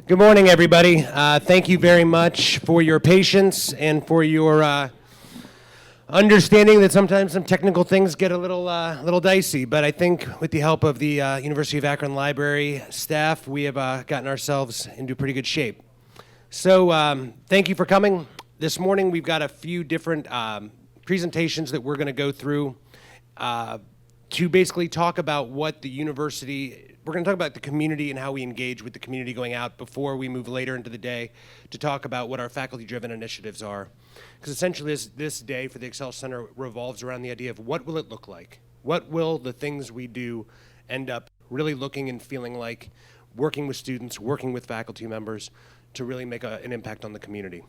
Good morning, everybody. Thank you very much for your patience and for your understanding that sometimes some technical things get a little dicey. But I think with the help of the University of Akron Library staff, we have gotten ourselves into pretty good shape. So thank you for coming. This morning we've got a few different presentations that we're going to go through to basically talk about what the university. We're going to talk about the community and how we engage with the community going out before we move later into the day to talk about what our faculty-driven initiatives are. Because essentially this day for the EXL Center revolves around the idea of what will it look like? What will the things we do end up really looking and feeling like, working with students, working with faculty members to really make an impact on the community.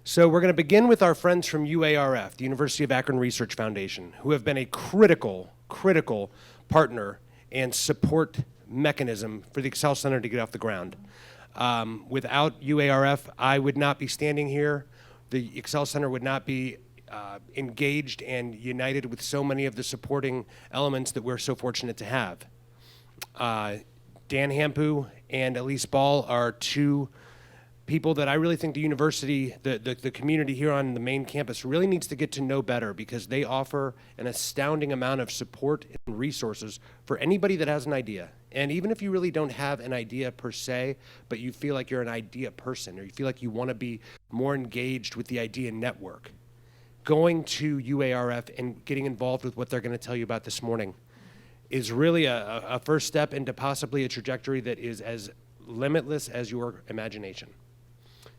So we're going to begin with our friends from UARF, the University of Akron Research Foundation, who have been a critical partner and support mechanism for the EXL Center to get off the ground. Without UARF, I would not be standing here. The EXL Center would not be engaged and united with so many of the supporting elements that we're so fortunate to have. Dan Hampu and Elise Ball are two people that I really think the university, the community here on the main campus really needs to get to know better, because they offer an astounding amount of support and resources for anybody that has an idea. And even if you really don't have an idea per se, but you feel like you're an idea person, or you feel like you want to be more engaged with the idea network, going to UARF and getting involved with what they're going to tell you about this morning is really a first step into possibly a trajectory that is as limitless as your imagination.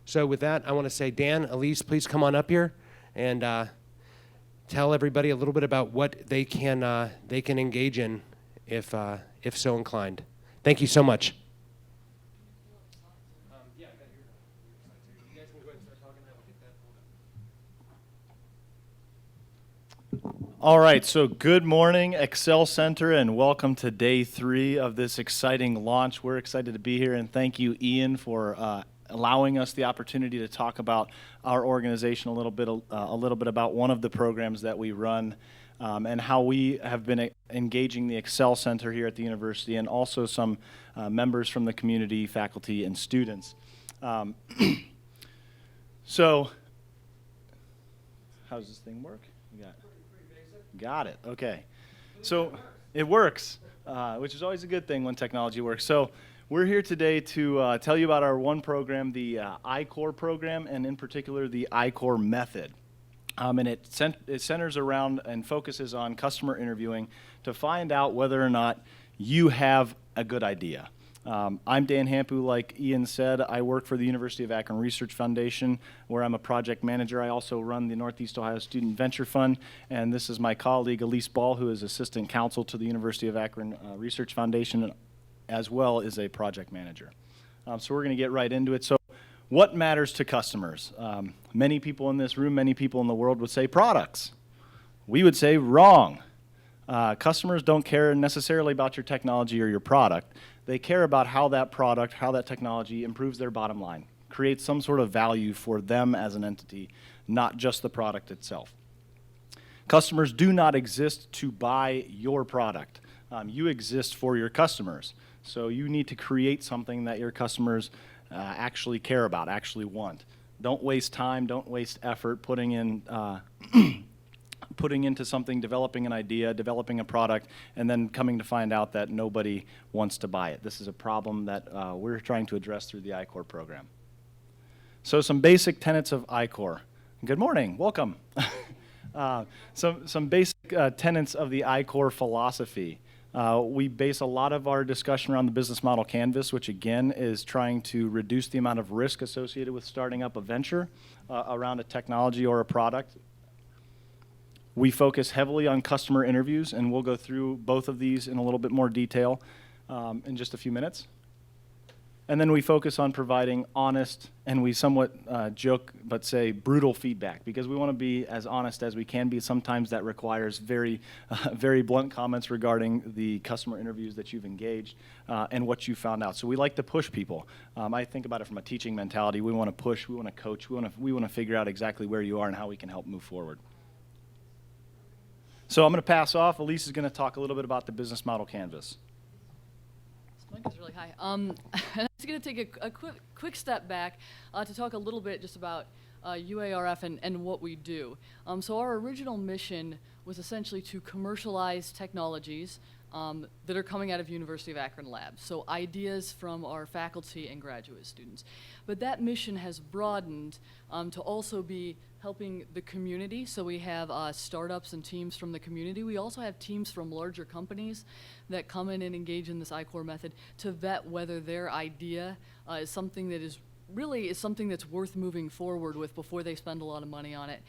So with that, I want to say, Dan, Elise, please come on up here and tell everybody a little bit about what they can engage in if so inclined. Thank you so much. You guys can go ahead and start talking. I will get that. All right, so good morning, EXL Center, and welcome to day 3 of this exciting launch. We're excited to be here, and thank you, Ian, for allowing us the opportunity to talk about our organization a little bit about one of the programs that we run, and how we have been engaging the EXL Center here at the university, and also some members from the community, faculty, and students. So, how does this thing work? Got it. Okay. So it works, which is always a good thing when technology works. So we're here today to tell you about our one program, the I-Core program, and in particular the I-Core method. And it centers around and focuses on customer interviewing to find out whether or not you have a good idea. I'm Dan Hampu, like Ian said. I work for the University of Akron Research Foundation, where I'm a project manager. I also run the Northeast Ohio Student Venture Fund, and this is my colleague, Elise Ball, who is assistant counsel to the University of Akron Research Foundation, as well as a project manager. So we're going to get right into it. So what matters to customers? Many people in this room, many people in the world would say products. We would say wrong. Customers don't care necessarily about your technology or your product. They care about how that product, how that technology improves their bottom line, creates some sort of value for them as an entity, not just the product itself. Customers do not exist to buy your product. You exist for your customers. So you need to create something that your customers actually care about, actually want. Don't waste time, don't waste effort putting into something, developing an idea, developing a product, and then coming to find out that nobody wants to buy it. This is a problem that we're trying to address through the I-Core program. So some basic tenets of I-Core. Good morning, welcome. Some basic tenets of the I-Core philosophy. We base a lot of our discussion around the business model canvas, which again is trying to reduce the amount of risk associated with starting up a venture around a technology or a product. We focus heavily on customer interviews, and we'll go through both of these in a little bit more detail in just a few minutes. And then we focus on providing honest, and we somewhat joke but say brutal feedback, because we want to be as honest as we can be. Sometimes that requires very blunt comments regarding the customer interviews that you've engaged and what you found out. So we like to push people. I think about it from a teaching mentality. We want to push, we want to coach, we want to figure out exactly where you are and how we can help move forward. So I'm going to pass off. Elise is going to talk a little bit about the business model canvas. This mic is really high. just going to take a quick step back to talk a little bit just about UARF and what we do. So our original mission was essentially to commercialize technologies that are coming out of University of Akron labs, so ideas from our faculty and graduate students. But that mission has broadened to also be helping the community, so we have startups and teams from the community. We also have teams from larger companies that come in and engage in this I-Core method to vet whether their idea is something that is something that's worth moving forward with before they spend a lot of money on it.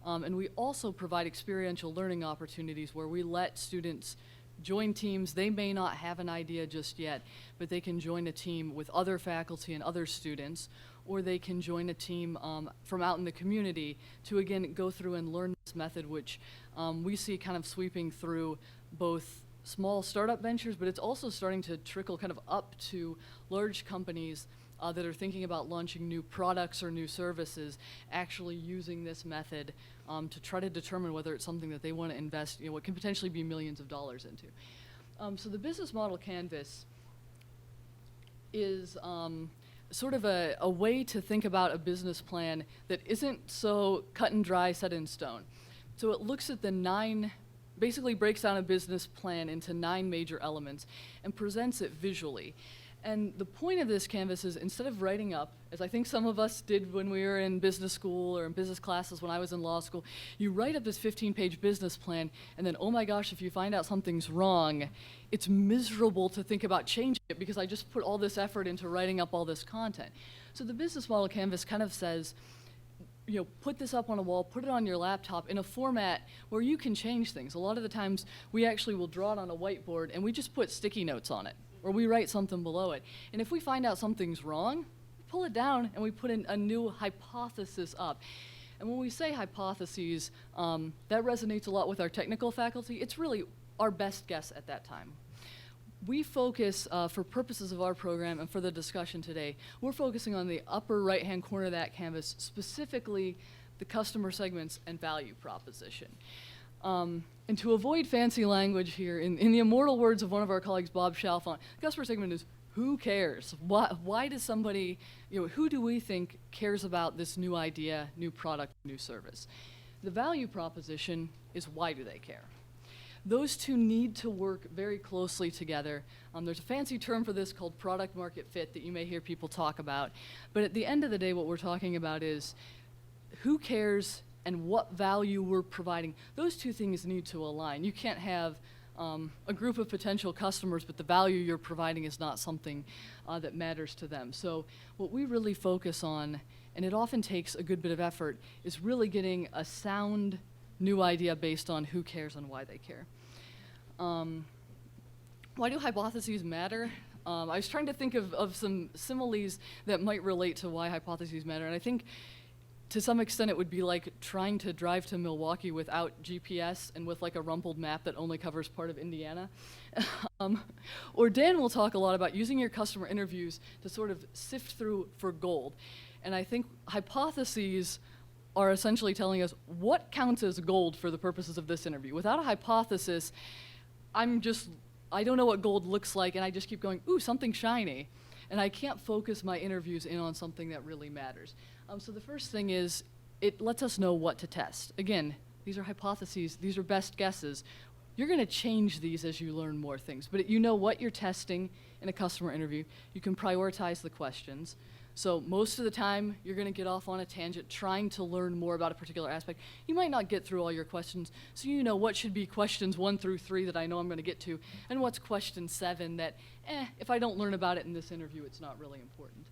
And we also provide experiential learning opportunities where we let students join teams. They may not have an idea just yet, but they can join a team with other faculty and other students, or they can join a team from out in the community to, again, go through and learn this method, which we see kind of sweeping through both small startup ventures, but it's also starting to trickle kind of up to large companies that are thinking about launching new products or new services, actually using this method to try to determine whether it's something that they want to invest, what can potentially be millions of dollars into. So the business model canvas is sort of a way to think about a business plan that isn't so cut and dry, set in stone. So it looks at basically breaks down a business plan into 9 major elements and presents it visually. And the point of this canvas is, instead of writing up, as I think some of us did when we were in business school or in business classes when I was in law school, you write up this 15-page business plan, and then, oh my gosh, if you find out something's wrong, it's miserable to think about changing it because I just put all this effort into writing up all this content. So the business model canvas kind of says, put this up on a wall, put it on your laptop in a format where you can change things. A lot of the times, we actually will draw it on a whiteboard, and we just put sticky notes on it, or we write something below it. And if we find out something's wrong, we pull it down and we put in a new hypothesis up. And when we say hypotheses, that resonates a lot with our technical faculty. It's really our best guess at that time. We focus, for purposes of our program and for the discussion today, we're focusing on the upper right-hand corner of that canvas, specifically the customer segments and value proposition. And to avoid fancy language here, in the immortal words of one of our colleagues, Bob Chalfant, the customer segment is, who cares? Why does somebody, who do we think cares about this new idea, new product, new service? The value proposition is, why do they care? Those two need to work very closely together. There's a fancy term for this called product market fit that you may hear people talk about. But at the end of the day, what we're talking about is who cares and what value we're providing. Those two things need to align. You can't have a group of potential customers, but the value you're providing is not something that matters to them. So what we really focus on, and it often takes a good bit of effort, is really getting a sound new idea based on who cares and why they care. Why do hypotheses matter? I was trying to think of some similes that might relate to why hypotheses matter, and I think to some extent it would be like trying to drive to Milwaukee without GPS and with like a rumpled map that only covers part of Indiana. Or Dan will talk a lot about using your customer interviews to sort of sift through for gold. And I think hypotheses are essentially telling us what counts as gold for the purposes of this interview. Without a hypothesis, I don't know what gold looks like, and I just keep going, ooh, something shiny. And I can't focus my interviews in on something that really matters. So the first thing is, it lets us know what to test. Again, these are hypotheses, these are best guesses. You're gonna change these as you learn more things, but you know what you're testing in a customer interview. You can prioritize the questions. So most of the time, you're gonna get off on a tangent trying to learn more about a particular aspect. You might not get through all your questions, so you know what should be questions 1 through 3 that I know I'm gonna get to, and what's question 7 that, if I don't learn about it in this interview, it's not really important.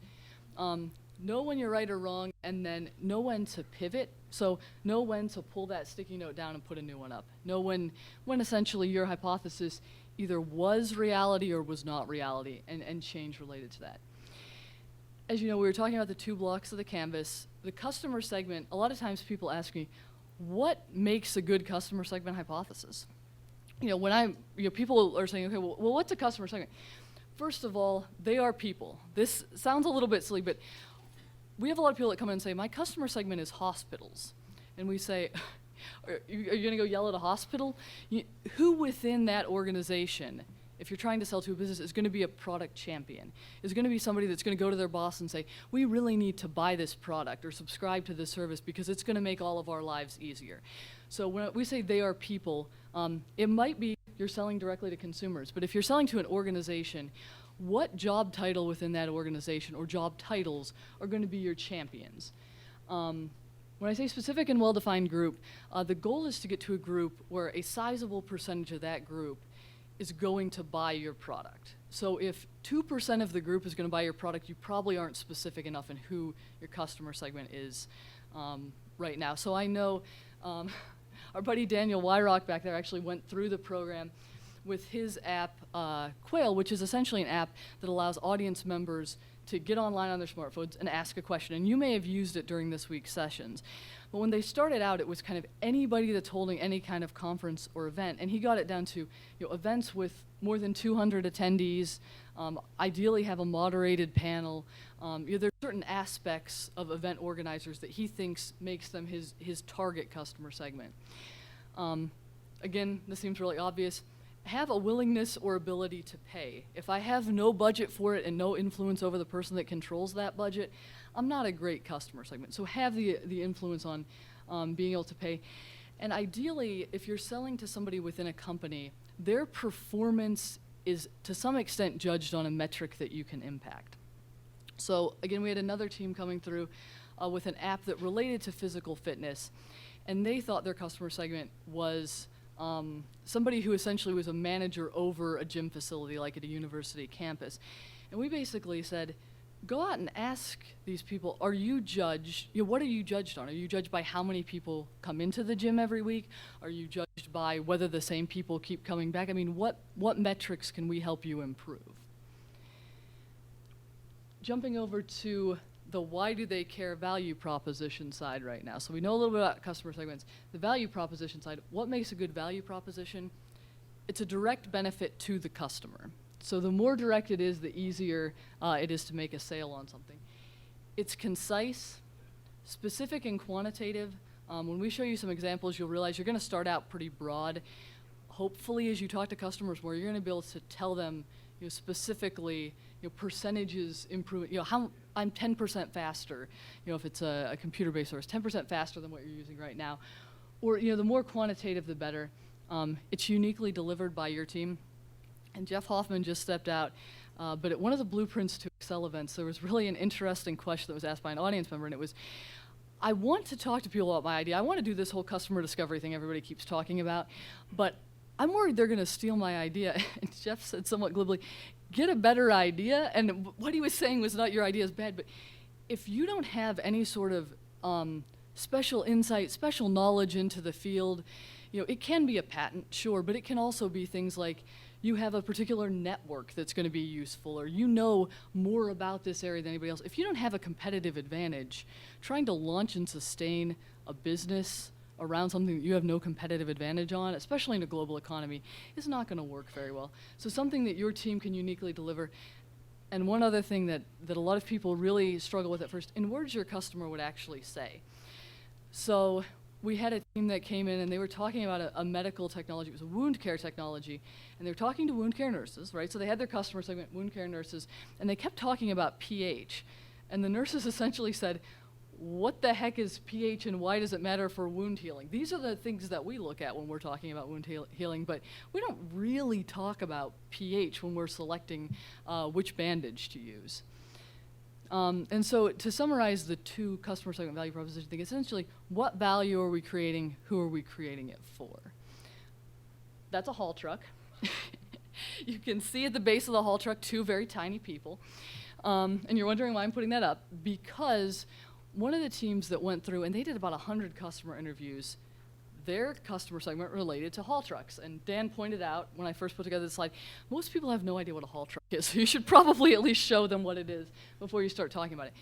Know when you're right or wrong, and then know when to pivot. So know when to pull that sticky note down and put a new one up. Know when essentially your hypothesis either was reality or was not reality, and change related to that. As you know, we were talking about the 2 blocks of the canvas. The customer segment, a lot of times people ask me, what makes a good customer segment hypothesis? When people are saying, okay, well, what's a customer segment? First of all, they are people. This sounds a little bit silly, but we have a lot of people that come in and say, my customer segment is hospitals. And we say, are you gonna go yell at a hospital? Who within that organization if you're trying to sell to a business, is going to be a product champion. Is going to be somebody that's going to go to their boss and say, we really need to buy this product or subscribe to this service because it's going to make all of our lives easier. So when we say they are people, it might be you're selling directly to consumers, but if you're selling to an organization, what job title within that organization or job titles are going to be your champions? When I say specific and well-defined group, the goal is to get to a group where a sizable percentage of that group is going to buy your product. So if 2% of the group is going to buy your product, you probably aren't specific enough in who your customer segment is right now. So I know our buddy Daniel Wyrock back there actually went through the program with his app, Quail, which is essentially an app that allows audience members to get online on their smartphones and ask a question. And you may have used it during this week's sessions. But when they started out, it was kind of anybody that's holding any kind of conference or event. And he got it down to events with more than 200 attendees, ideally have a moderated panel. There are certain aspects of event organizers that he thinks makes them his target customer segment. Again, this seems really obvious. Have a willingness or ability to pay. If I have no budget for it and no influence over the person that controls that budget, I'm not a great customer segment. So have the influence on being able to pay. And ideally, if you're selling to somebody within a company, their performance is to some extent judged on a metric that you can impact. So again, we had another team coming through with an app that related to physical fitness, and they thought their customer segment was somebody who essentially was a manager over a gym facility, like at a university campus. And we basically said, go out and ask these people, are you judged, what are you judged on? Are you judged by how many people come into the gym every week? Are you judged by whether the same people keep coming back? I mean, what metrics can we help you improve? Jumping over to the why do they care value proposition side right now. So we know a little bit about customer segments. The value proposition side, what makes a good value proposition? It's a direct benefit to the customer. So the more direct it is, the easier it is to make a sale on something. It's concise, specific and quantitative. When we show you some examples, you'll realize you're going to start out pretty broad. Hopefully, as you talk to customers more, you're going to be able to tell them specifically percentages improvement. How I'm 10% faster. If it's a computer-based source, 10% faster than what you're using right now. Or the more quantitative, the better. It's uniquely delivered by your team. And Jeff Hoffman just stepped out, but at one of the blueprints to EXL events, there was really an interesting question that was asked by an audience member, and it was, I want to talk to people about my idea. I want to do this whole customer discovery thing everybody keeps talking about, but I'm worried they're going to steal my idea. And Jeff said somewhat glibly, get a better idea. And what he was saying was not your idea is bad, but if you don't have any sort of special insight, special knowledge into the field, it can be a patent, sure, but it can also be things like you have a particular network that's going to be useful, or you know more about this area than anybody else. If you don't have a competitive advantage, trying to launch and sustain a business around something that you have no competitive advantage on, especially in a global economy, is not going to work very well. So something that your team can uniquely deliver. And one other thing that a lot of people really struggle with at first, in words your customer would actually say. So we had a team that came in and they were talking about a medical technology. It was a wound care technology. And they were talking to wound care nurses, right? So they had their customer segment, wound care nurses, and they kept talking about pH. And the nurses essentially said, what the heck is pH and why does it matter for wound healing? These are the things that we look at when we're talking about wound healing, but we don't really talk about pH when we're selecting which bandage to use. And so to summarize the two customer segment value proposition thing, essentially, what value are we creating? Who are we creating it for? That's a haul truck. You can see at the base of the haul truck 2 very tiny people. And you're wondering why I'm putting that up. Because one of the teams that went through, and they did about 100 customer interviews, their customer segment related to haul trucks. And Dan pointed out, when I first put together this slide, most people have no idea what a haul truck is, so you should probably at least show them what it is before you start talking about it.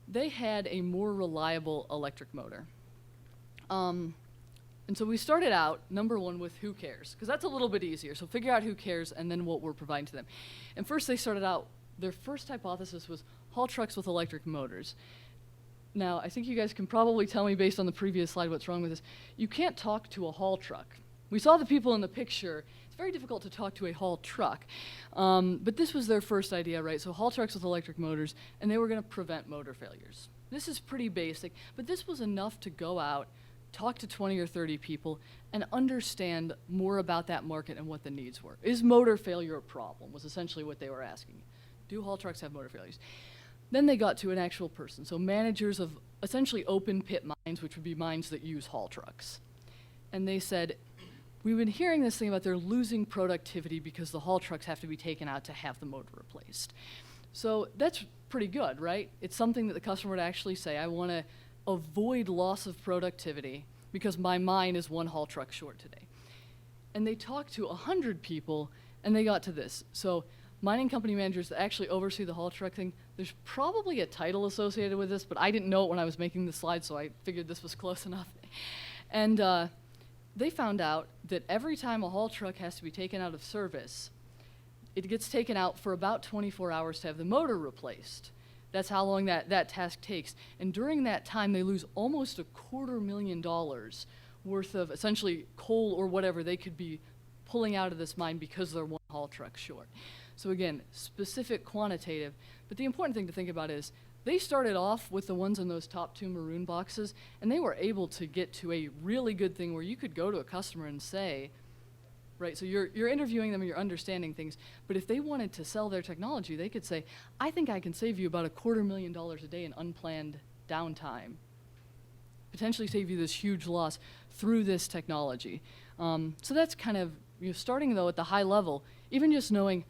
They had a more reliable electric motor. And so we started out, number one, with who cares, because that's a little bit easier. So figure out who cares and then what we're providing to them. And first they started out, their first hypothesis was haul trucks with electric motors. Now, I think you guys can probably tell me based on the previous slide what's wrong with this. You can't talk to a haul truck. We saw the people in the picture. It's very difficult to talk to a haul truck. But this was their first idea, right? So haul trucks with electric motors, and they were going to prevent motor failures. This is pretty basic, but this was enough to go out, talk to 20 or 30 people, and understand more about that market and what the needs were. Is motor failure a problem, was essentially what they were asking. Do haul trucks have motor failures? Then they got to an actual person, so managers of essentially open pit mines, which would be mines that use haul trucks. And they said, we've been hearing this thing about they're losing productivity because the haul trucks have to be taken out to have the motor replaced. So that's pretty good, right? It's something that the customer would actually say, I want to avoid loss of productivity because my mine is one haul truck short today. And they talked to 100 people, and they got to this. So mining company managers that actually oversee the haul truck thing, there's probably a title associated with this, but I didn't know it when I was making the slide, so I figured this was close enough. And they found out that every time a haul truck has to be taken out of service, it gets taken out for about 24 hours to have the motor replaced. That's how long that task takes. And during that time, they lose almost $250,000 worth of essentially coal or whatever they could be pulling out of this mine because they're one haul truck short. So again, specific quantitative, but the important thing to think about is they started off with the ones in those top 2 maroon boxes, and they were able to get to a really good thing where you could go to a customer and say, right, so you're interviewing them and you're understanding things, but if they wanted to sell their technology, they could say, I think I can save you about $250,000 a day in unplanned downtime, potentially save you this huge loss through this technology. So that's kind of, starting though at the high level, even just knowing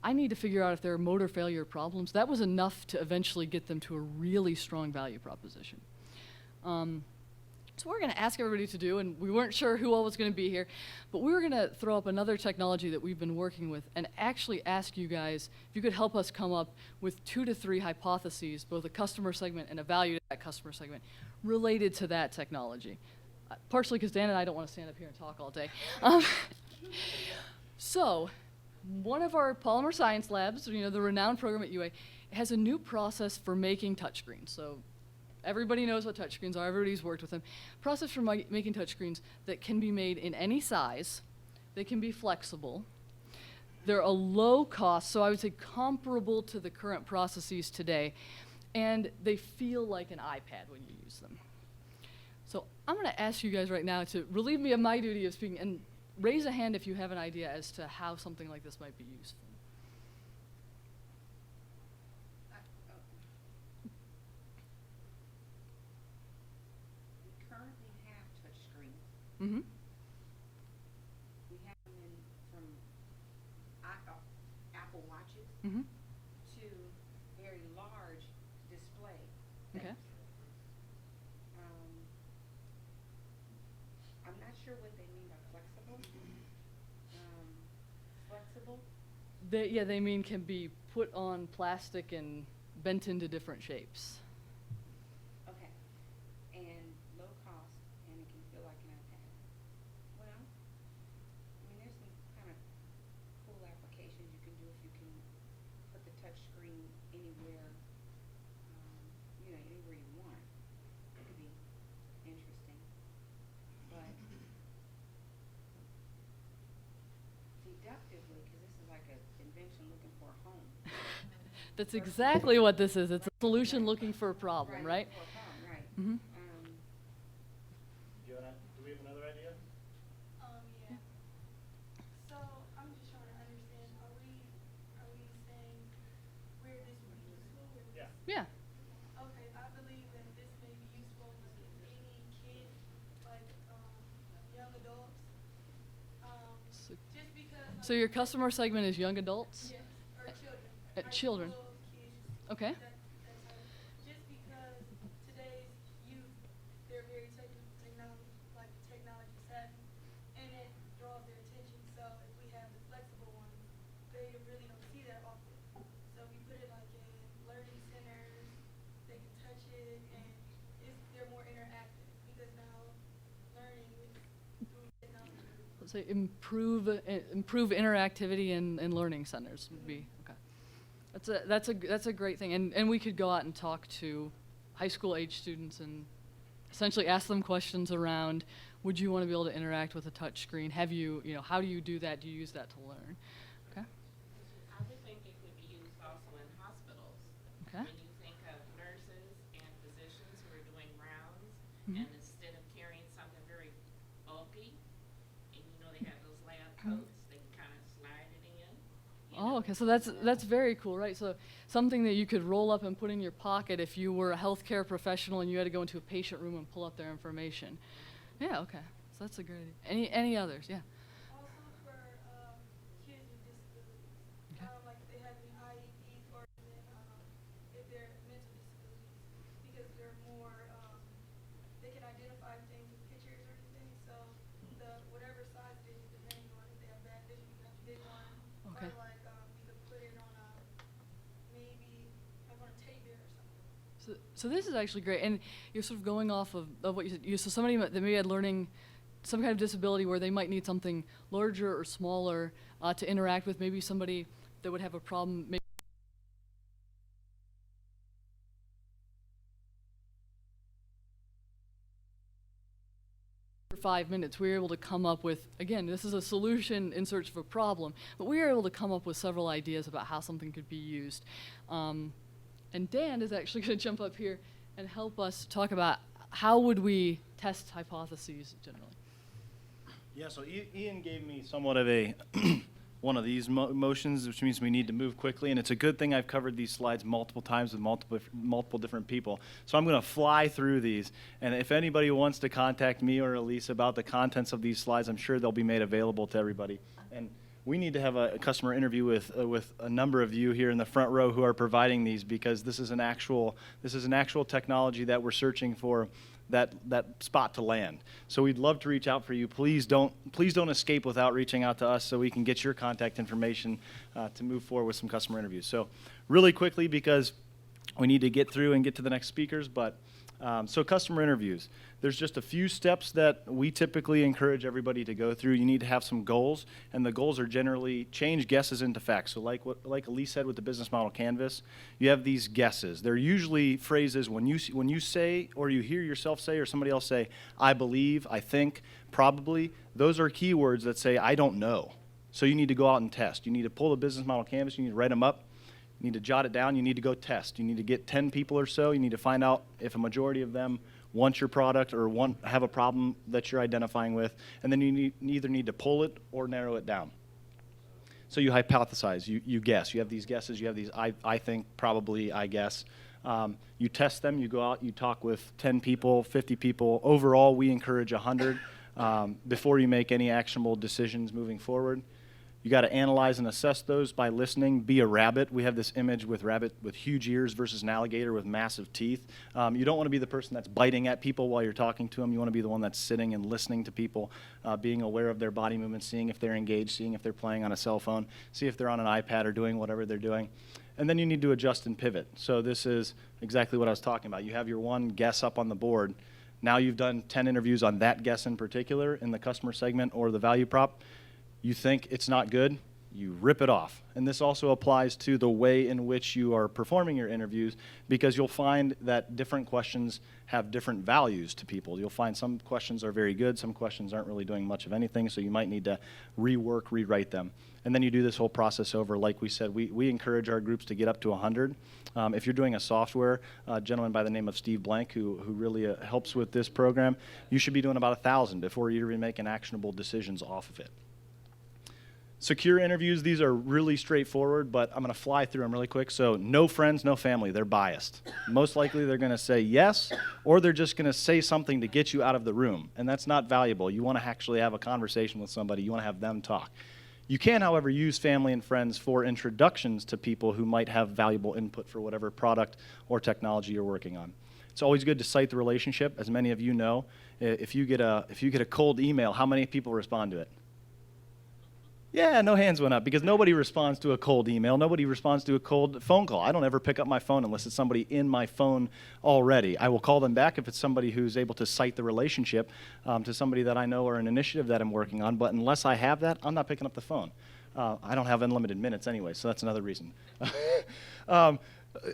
I need to figure out if there are motor failure problems, that was enough to eventually get them to a really strong value proposition. So we're going to ask everybody to do, and we weren't sure who all was going to be here, but we were going to throw up another technology that we've been working with and actually ask you guys if you could help us come up with 2 to 3 hypotheses, both a customer segment and a value to that customer segment, related to that technology. Partially because Dan and I don't want to stand up here and talk all day. So one of our polymer science labs, the renowned program at UA, has a new process for making touchscreens. So everybody knows what touchscreens are. Everybody's worked with them. Process for making touchscreens that can be made in any size. They can be flexible. They're a low cost, so I would say comparable to the current processes today. And they feel like an iPad when you use them. So I'm going to ask you guys right now to relieve me of my duty of speaking and raise a hand if you have an idea as to how something like this might be useful. Mm-hmm. We have them from Apple Watches Mm-hmm. to very large display. Okay. I'm not sure what they mean by flexible. Flexible? They mean can be put on plastic and bent into different shapes. Okay. And low cost, and it can feel like an iPad. Well, there's some kind of cool applications you can do if you can put the touch screen anywhere, anywhere you want. It could be interesting. But deductively, because this is like an invention looking for a home. That's exactly what this is. It's a solution looking for a problem, right? For a home, right. Mm-hmm. Do we have another idea? Yeah. So I'm just trying to understand, are we saying where this would be useful? Yeah. Yeah. Okay, I believe that this may be useful to any kid, like young adults. Just because So your customer segment is young adults? yes, or children. Children. Little kids. Okay. Just because today's youth, they're very technology savvy, and it draws their attention. So if we have the flexible ones, they really don't see that often. So we put it like in learning centers, they can touch it, and they're more interactive because now learning is through technology. Let's say improve interactivity in learning centers would be okay. That's a great thing, and we could go out and talk to high school age students and essentially ask them questions around would you want to be able to interact with a touch screen? Have you, how do you do that? Do you use that to learn? Okay. I would think it could be used also in hospitals. Okay. When you think of nurses and physicians who are doing rounds, Mhm. and instead of carrying something very bulky, and they have those lab coats, they can kind of slide it in. Oh, okay. So that's very cool, right? So something that you could roll up and put in your pocket if you were a healthcare professional and you had to go into a patient room and pull up their information. Yeah. Okay. So that's a great idea. Any others? Yeah. Also for kids with disabilities, Okay. like if they have any IEPs or even if they're mental disabilities, because they're more, they can identify things with pictures or anything. So whatever size it is, depending on if they have bad vision, you can have a big one, Okay. or like you could put it on maybe like on a teddy bear or something. So this is actually great, and you're sort of going off of what you said. So somebody that maybe had learning some kind of disability where they might need something larger or smaller to interact with, maybe somebody that would have a problem. Maybe for 5 minutes, we were able to come up with, again, this is a solution in search of a problem, but we were able to come up with several ideas about how something could be used. And Dan is actually going to jump up here and help us talk about how would we test hypotheses generally. Yeah, so Ian gave me somewhat of a one of these motions, which means we need to move quickly, and it's a good thing I've covered these slides multiple times with multiple different people. So I'm going to fly through these, and if anybody wants to contact me or Elise about the contents of these slides, I'm sure they'll be made available to everybody. And we need to have a customer interview with a number of you here in the front row who are providing these, because this is an actual technology that we're searching for that spot to land. So we'd love to reach out for you. Please don't escape without reaching out to us so we can get your contact information to move forward with some customer interviews. So really quickly, because we need to get through and get to the next speakers, but so customer interviews. There's just a few steps that we typically encourage everybody to go through. You need to have some goals, and the goals are generally change guesses into facts. So like Elise said with the business model canvas, you have these guesses. They're usually phrases when you say, or you hear yourself say, or somebody else say, I believe, I think, probably. Those are keywords that say, I don't know. So you need to go out and test. You need to pull the business model canvas. You need to write them up. You need to jot it down. You need to go test. You need to get 10 people or so. You need to find out if a majority of them want your product or have a problem that you're identifying with. And then you either need to pull it or narrow it down. So you hypothesize. You guess. You have these guesses. You have these I think, probably, I guess. You test them. You go out. You talk with 10 people, 50 people. Overall, we encourage 100 before you make any actionable decisions moving forward. You got to analyze and assess those by listening. Be a rabbit. We have this image with rabbit with huge ears versus an alligator with massive teeth. You don't want to be the person that's biting at people while you're talking to them. You want to be the one that's sitting and listening to people, being aware of their body movements, seeing if they're engaged, seeing if they're playing on a cell phone, see if they're on an iPad or doing whatever they're doing. And then you need to adjust and pivot. So this is exactly what I was talking about. You have your one guess up on the board. Now you've done 10 interviews on that guess in particular in the customer segment or the value prop. You think it's not good, you rip it off. And this also applies to the way in which you are performing your interviews, because you'll find that different questions have different values to people. You'll find some questions are very good, some questions aren't really doing much of anything, so you might need to rewrite them. And then you do this whole process over. Like we said, we encourage our groups to get up to 100. If you're doing a software, a gentleman by the name of Steve Blank, who really helps with this program, you should be doing about 1,000 before you're even making actionable decisions off of it. Secure interviews, these are really straightforward, but I'm going to fly through them really quick. So no friends, no family, they're biased. Most likely they're going to say yes, or they're just going to say something to get you out of the room, and that's not valuable. You want to actually have a conversation with somebody. You want to have them talk. You can, however, use family and friends for introductions to people who might have valuable input for whatever product or technology you're working on. It's always good to cite the relationship. As many of you know, if you get a cold email, how many people respond to it? Yeah, no hands went up, because nobody responds to a cold email. Nobody responds to a cold phone call. I don't ever pick up my phone unless it's somebody in my phone already. I will call them back if it's somebody who's able to cite the relationship to somebody that I know or an initiative that I'm working on. But unless I have that, I'm not picking up the phone. I don't have unlimited minutes anyway, so that's another reason.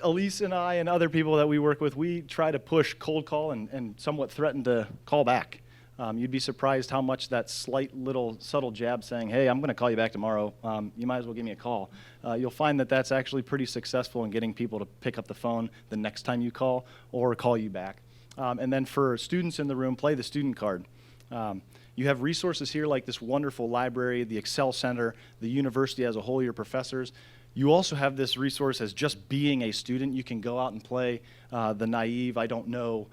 Elise and I and other people that we work with, we try to push cold call and somewhat threaten to call back. You'd be surprised how much that slight little subtle jab saying, hey, I'm going to call you back tomorrow. You might as well give me a call. You'll find that that's actually pretty successful in getting people to pick up the phone the next time you call or call you back. And then for students in the room, play the student card. You have resources here like this wonderful library, the EXL Center, the university as a whole, your professors. You also have this resource as just being a student. You can go out and play the naive, I don't know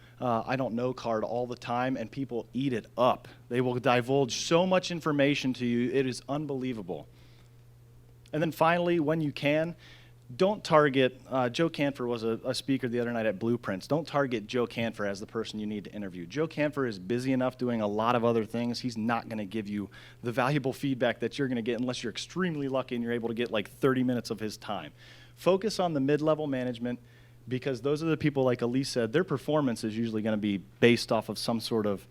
card all the time, and people eat it up. They will divulge so much information to you, it is unbelievable. And then finally, when you can, don't target, Joe Canfor was a speaker the other night at Blueprints. Don't target Joe Canfor as the person you need to interview. Joe Canfor is busy enough doing a lot of other things. He's not going to give you the valuable feedback that you're going to get unless you're extremely lucky and you're able to get like 30 minutes of his time. Focus on the mid-level management because those are the people, like Elise said, their performance is usually going to be based off of some sort of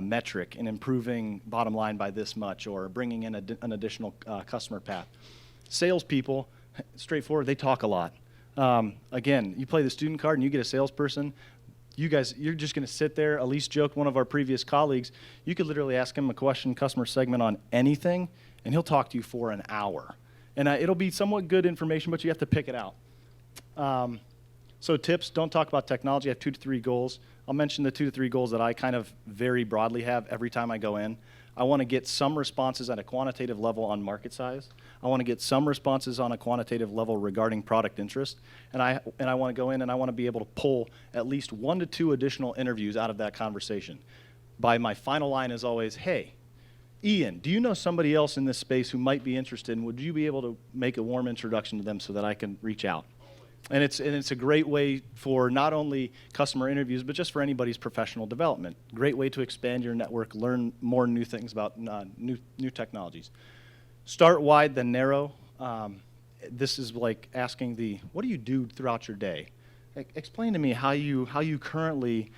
metric in improving bottom line by this much or bringing in an additional customer path. Salespeople, straightforward, they talk a lot. Again, you play the student card and you get a salesperson, you're just going to sit there. Elise joked, one of our previous colleagues, you could literally ask him a question, customer segment on anything, and he'll talk to you for an hour. And it'll be somewhat good information, but you have to pick it out. So tips, don't talk about technology. I have 2 to 3 goals. I'll mention the 2 to 3 goals that I kind of very broadly have every time I go in. I want to get some responses at a quantitative level on market size. I want to get some responses on a quantitative level regarding product interest. And I want to go in and I want to be able to pull at least 1 to 2 additional interviews out of that conversation. My final line is always, hey, Ian, do you know somebody else in this space who might be interested, and would you be able to make a warm introduction to them so that I can reach out? And it's a great way for not only customer interviews, but just for anybody's professional development. Great way to expand your network, learn more new things about new technologies. Start wide, then narrow. This is like asking what do you do throughout your day? Explain to me how you currently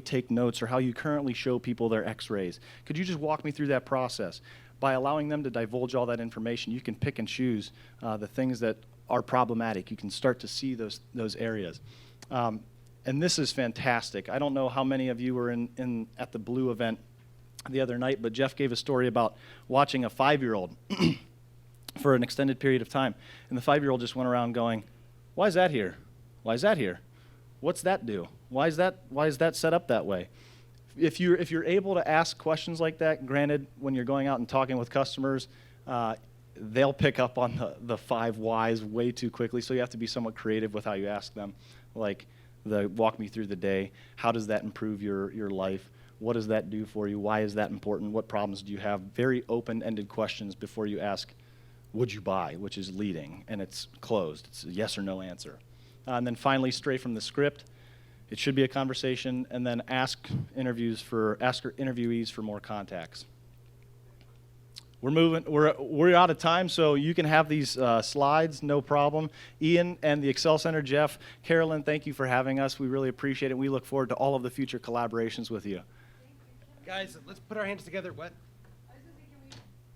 take notes or how you currently show people their X-rays. Could you just walk me through that process? By allowing them to divulge all that information, you can pick and choose the things that are problematic. You can start to see those areas. And this is fantastic. I don't know how many of you were at the Blue event the other night, but Jeff gave a story about watching a 5-year-old for an extended period of time. And the 5-year-old just went around going, why is that here? Why is that here? What's that do? Why is that set up that way? If you're able to ask questions like that, granted, when you're going out and talking with customers, they'll pick up on the 5 whys way too quickly, so you have to be somewhat creative with how you ask them. Like, walk me through the day. How does that improve your life? What does that do for you? Why is that important? What problems do you have? Very open-ended questions before you ask, would you buy, which is leading, and it's closed. It's a yes or no answer. And then finally, straight from the script, it should be a conversation, and then ask interviewees for more contacts. We're out of time, so you can have these slides, no problem. Ian and the EXL Center, Jeff, Carolyn, thank you for having us. We really appreciate it. We look forward to all of the future collaborations with you. Guys, let's put our hands together. What? I was gonna say, can we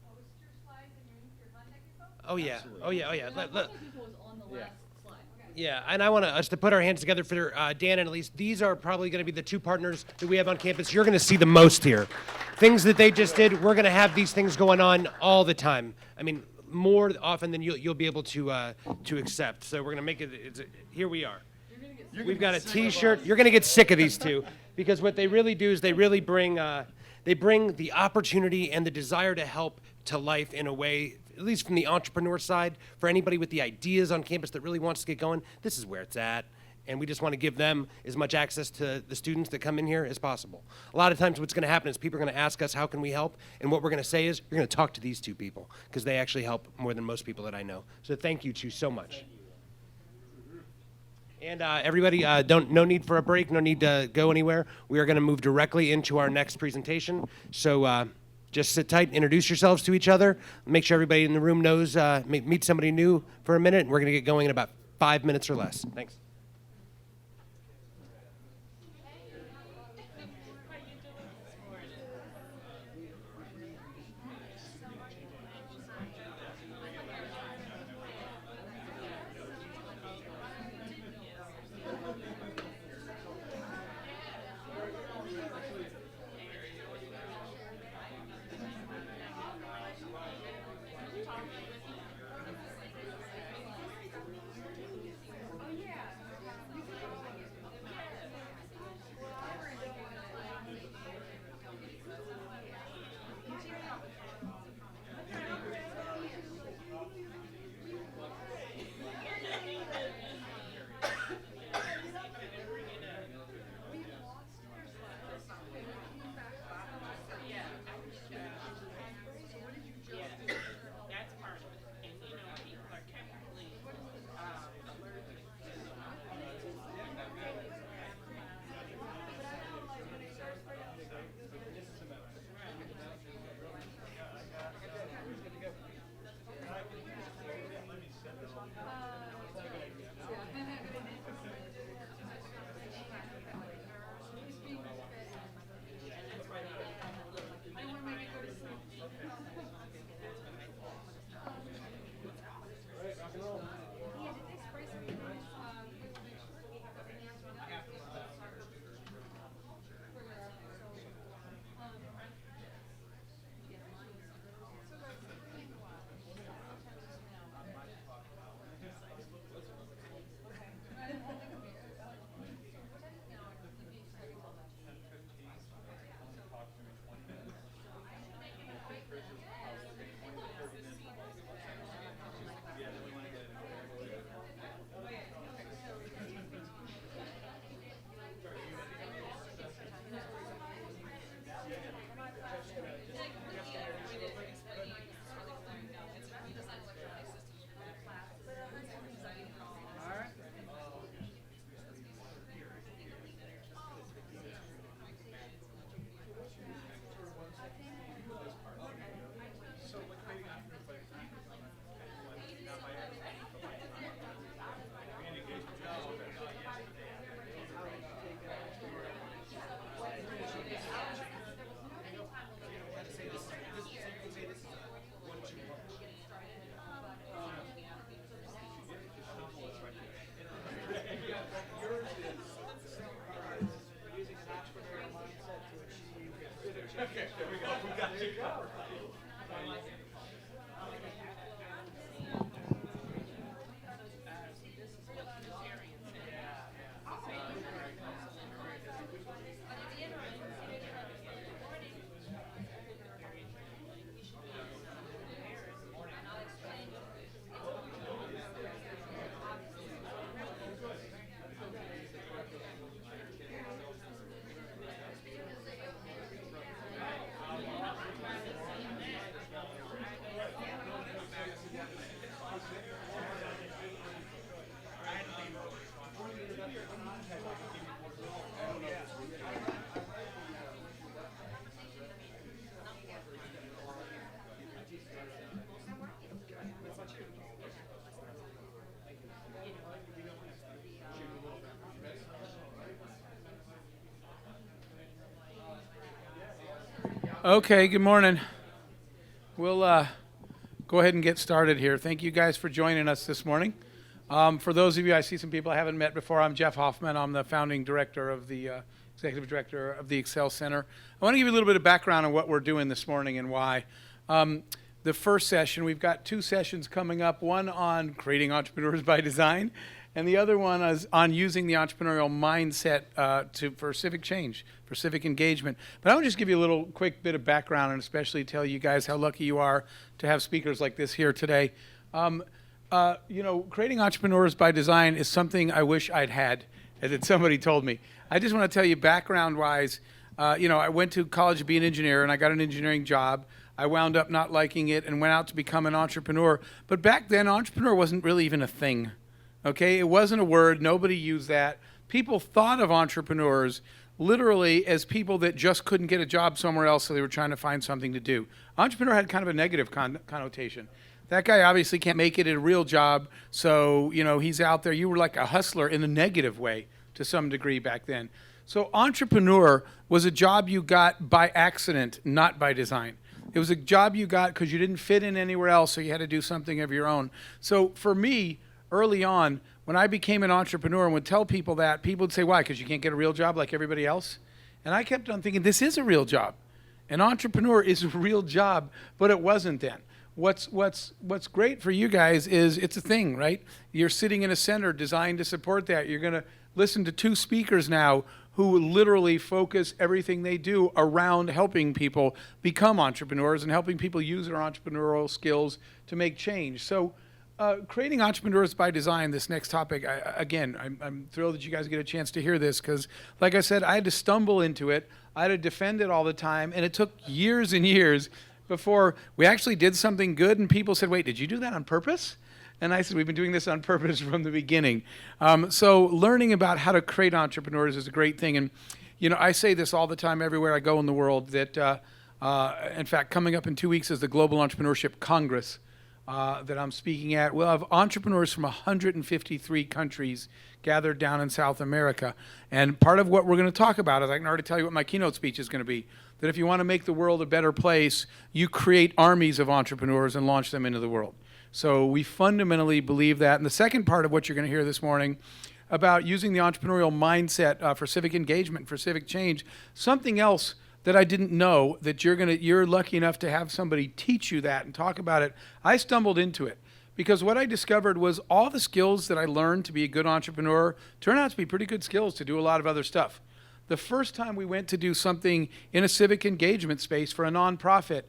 post your slides and your contact info? Oh, yeah. Absolutely. Oh, yeah. Oh, yeah. One of the people was on the last slide. Yeah, and I want us to put our hands together for Dan and Elise. These are probably going to be the 2 partners that we have on campus. You're going to see the most here. Things that they just did, we're going to have these things going on all the time. I mean, more often than you'll be able to accept. So we're going to make it. Here we are. We've got a T-shirt. You're going to get sick of these 2 because what they really do is they really bring the opportunity and the desire to help to life in a way, at least from the entrepreneur side, for anybody with the ideas on campus that really wants to get going. This is where it's at. And we just want to give them as much access to the students that come in here as possible. A lot of times what's going to happen is people are going to ask us, how can we help? And what we're going to say is, you're going to talk to these 2 people because they actually help more than most people that I know. So thank you 2 so much. And everybody, no need for a break, no need to go anywhere. We are going to move directly into our next presentation. So just sit tight, introduce yourselves to each other, make sure everybody in the room knows, meet somebody new for a minute, and we're going to get going in about 5 minutes or less. Thanks. Okay, good morning. We'll go ahead and get started here. Thank you guys for joining us this morning. For those of you, I see some people I haven't met before. I'm Jeff Hoffman. I'm the founding director of the executive director of the EXL Center. I want to give you a little bit of background on what we're doing this morning and why. The first session, we've got two sessions coming up, one on creating entrepreneurs by design, and the other one is on using the entrepreneurial mindset for civic change, for civic engagement. But I want to just give you a little quick bit of background and especially tell you guys how lucky you are to have speakers like this here today. Creating entrepreneurs by design is something I wish I'd had, that somebody told me. I just want to tell you background-wise, I went to college to be an engineer, and I got an engineering job. I wound up not liking it and went out to become an entrepreneur. But back then, entrepreneur wasn't really even a thing. Okay, it wasn't a word. Nobody used that. People thought of entrepreneurs literally as people that just couldn't get a job somewhere else, so they were trying to find something to do. Entrepreneur had kind of a negative connotation. That guy obviously can't make it at a real job, so he's out there. You were like a hustler in a negative way to some degree back then. So entrepreneur was a job you got by accident, not by design. It was a job you got because you didn't fit in anywhere else, so you had to do something of your own. So for me, early on, when I became an entrepreneur and would tell people that, people would say, why? Because you can't get a real job like everybody else? And I kept on thinking, this is a real job. An entrepreneur is a real job, but it wasn't then. What's great for you guys is it's a thing, right? You're sitting in a center designed to support that. You're going to listen to two speakers now who literally focus everything they do around helping people become entrepreneurs and helping people use their entrepreneurial skills to make change. So creating entrepreneurs by design, this next topic, I'm thrilled that you guys get a chance to hear this because, like I said, I had to stumble into it. I had to defend it all the time, and it took years and years before we actually did something good, and people said, wait, did you do that on purpose? And I said, we've been doing this on purpose from the beginning. So learning about how to create entrepreneurs is a great thing. And, I say this all the time everywhere I go in the world that, in fact, coming up in 2 weeks is the Global Entrepreneurship Congress that I'm speaking at. We'll have entrepreneurs from 153 countries gathered down in South America. And part of what we're going to talk about is, I can already tell you what my keynote speech is going to be, that if you want to make the world a better place, you create armies of entrepreneurs and launch them into the world. So we fundamentally believe that. And the second part of what you're going to hear this morning about using the entrepreneurial mindset for civic engagement, for civic change, something else that I didn't know that you're lucky enough to have somebody teach you that and talk about it. I stumbled into it because what I discovered was all the skills that I learned to be a good entrepreneur turn out to be pretty good skills to do a lot of other stuff. The first time we went to do something in a civic engagement space for a nonprofit,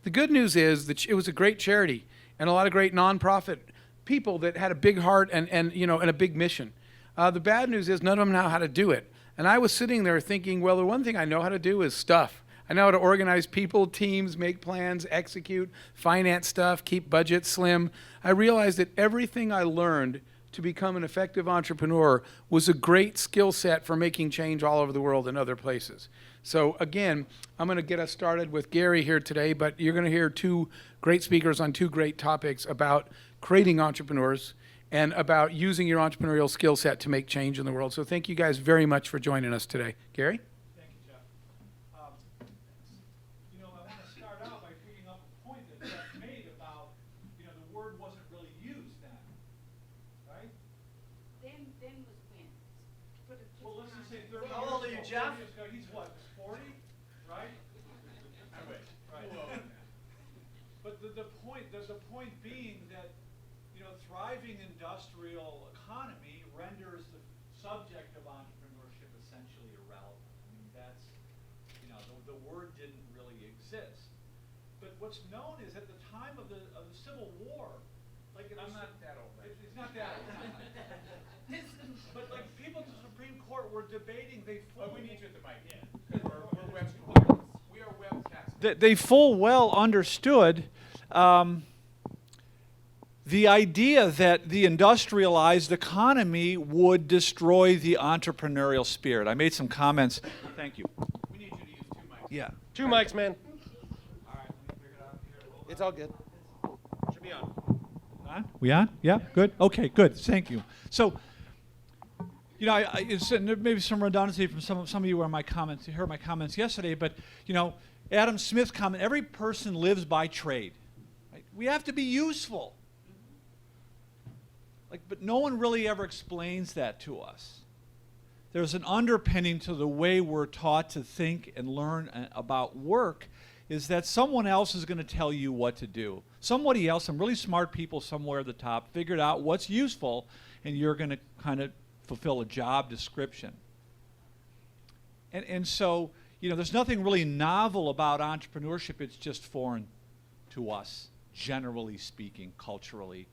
the good news is that it was a great charity and a lot of great nonprofit people that had a big heart and a big mission. The bad news is none of them know how to do it. And I was sitting there thinking, well, the one thing I know how to do is stuff. I know how to organize people, teams, make plans, execute, finance stuff, keep budgets slim. I realized that everything I learned to become an effective entrepreneur was a great skill set for making change all over the world and other places. So again, I'm going to get us started with Gary here today, but you're going to hear two great speakers on two great topics about creating entrepreneurs and about using your entrepreneurial skill set to make change in the world. So thank you guys very much for joining us today. Gary? Thank you, Jeff. I want to start out by picking up a point that Jeff made about, the word wasn't really used then, right? Then was when? Well, let's just say 30 How old are you, years ago. Jeff? 30 years ago. He's what, 40, right? Right. but the point being that, you know, thriving industrial economy renders the subject of entrepreneurship essentially irrelevant. I mean, that's, you know, the word didn't really exist. But what's known is at the time of the Civil War, like I'm not that old. it's not that old. But like people at the Supreme Court were debating, We need you at the mic, yeah. We are webcast. They full well understood the idea that the industrialized economy would destroy the entrepreneurial spirit. I made some comments. Thank you. We need you to use 2 mics. Yeah. 2 mics, man. All right, let me figure it out here. Hold It's all good. Should be on. On? We on? Yeah? Good? Okay, good. Thank you. So, you know, it's maybe some redundancy from some of you where my comments, you heard my comments yesterday, but, you know, Adam Smith's comment, every person lives by trade. Right? We have to be useful. Like, but no one really ever explains that to us. There's an underpinning to the way we're taught to think and learn about work is that someone else is going to tell you what to do. Somebody else, some really smart people somewhere at the top, figured out what's useful, and you're going to kind of fulfill a job description. And so, you know, there's nothing really novel about entrepreneurship. It's just foreign to us, generally speaking, culturally,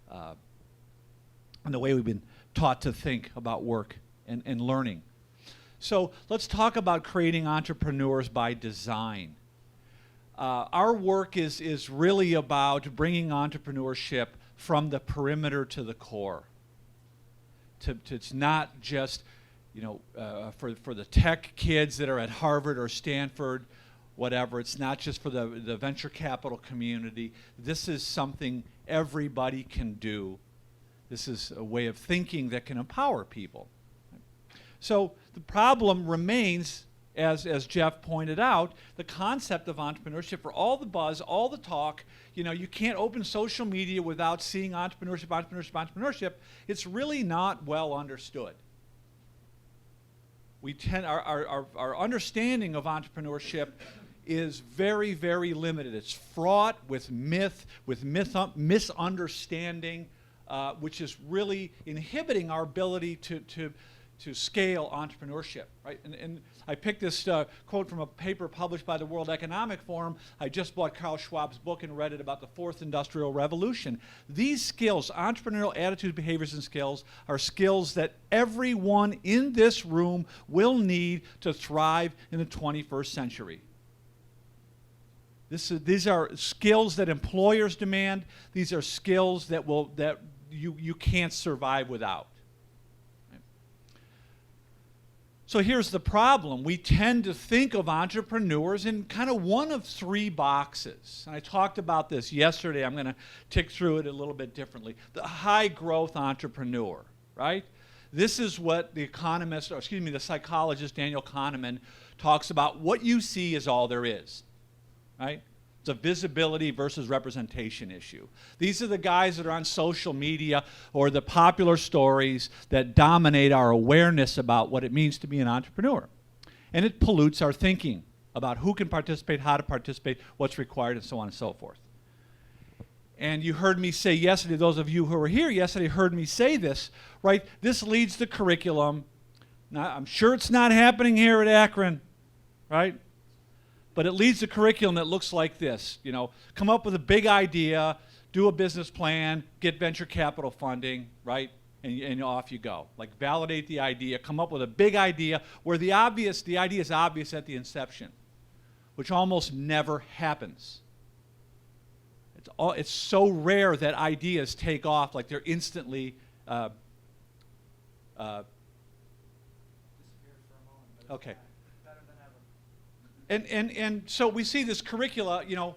and the way we've been taught to think about work and learning. So let's talk about creating entrepreneurs by design. Our work is really about bringing entrepreneurship from the perimeter to the core. It's not just, you know, for the tech kids that are at Harvard or Stanford, whatever. It's not just for the venture capital community. This is something everybody can do. This is a way of thinking that can empower people. So the problem remains, as Jeff pointed out, the concept of entrepreneurship. For all the buzz, all the talk, you know, you can't open social media without seeing entrepreneurship. It's really not well understood. Our understanding of entrepreneurship is very, very limited. It's fraught with misunderstanding, which is really inhibiting our ability to scale entrepreneurship, right? And I picked this quote from a paper published by the World Economic Forum. I just bought Carl Schwab's book and read it about the fourth industrial revolution. These skills, entrepreneurial attitudes, behaviors, and skills, are skills that everyone in this room will need to thrive in the 21st century. These are skills that employers demand. These are skills that you can't survive without. So here's the problem. We tend to think of entrepreneurs in kind of one of 3 boxes. And I talked about this yesterday. I'm going to tick through it a little bit differently. The high growth entrepreneur, right? This is what the psychologist Daniel Kahneman talks about. What you see is all there is, right? It's a visibility versus representation issue. These are the guys that are on social media or the popular stories that dominate our awareness about what it means to be an entrepreneur. And it pollutes our thinking about who can participate, how to participate, what's required, and so on and so forth. And you heard me say yesterday, those of you who were here yesterday heard me say this, right? This leads the curriculum. Now, I'm sure it's not happening here at Akron, right? But it leads the curriculum that looks like this. You know, come up with a big idea, do a business plan, get venture capital funding, right? And off you go. Like validate the idea, come up with a big idea where the idea is obvious at the inception, which almost never happens. It's so rare that ideas take off like they're instantly Disappeared for a moment, but okay. better than ever. And so we see this curricula, you know,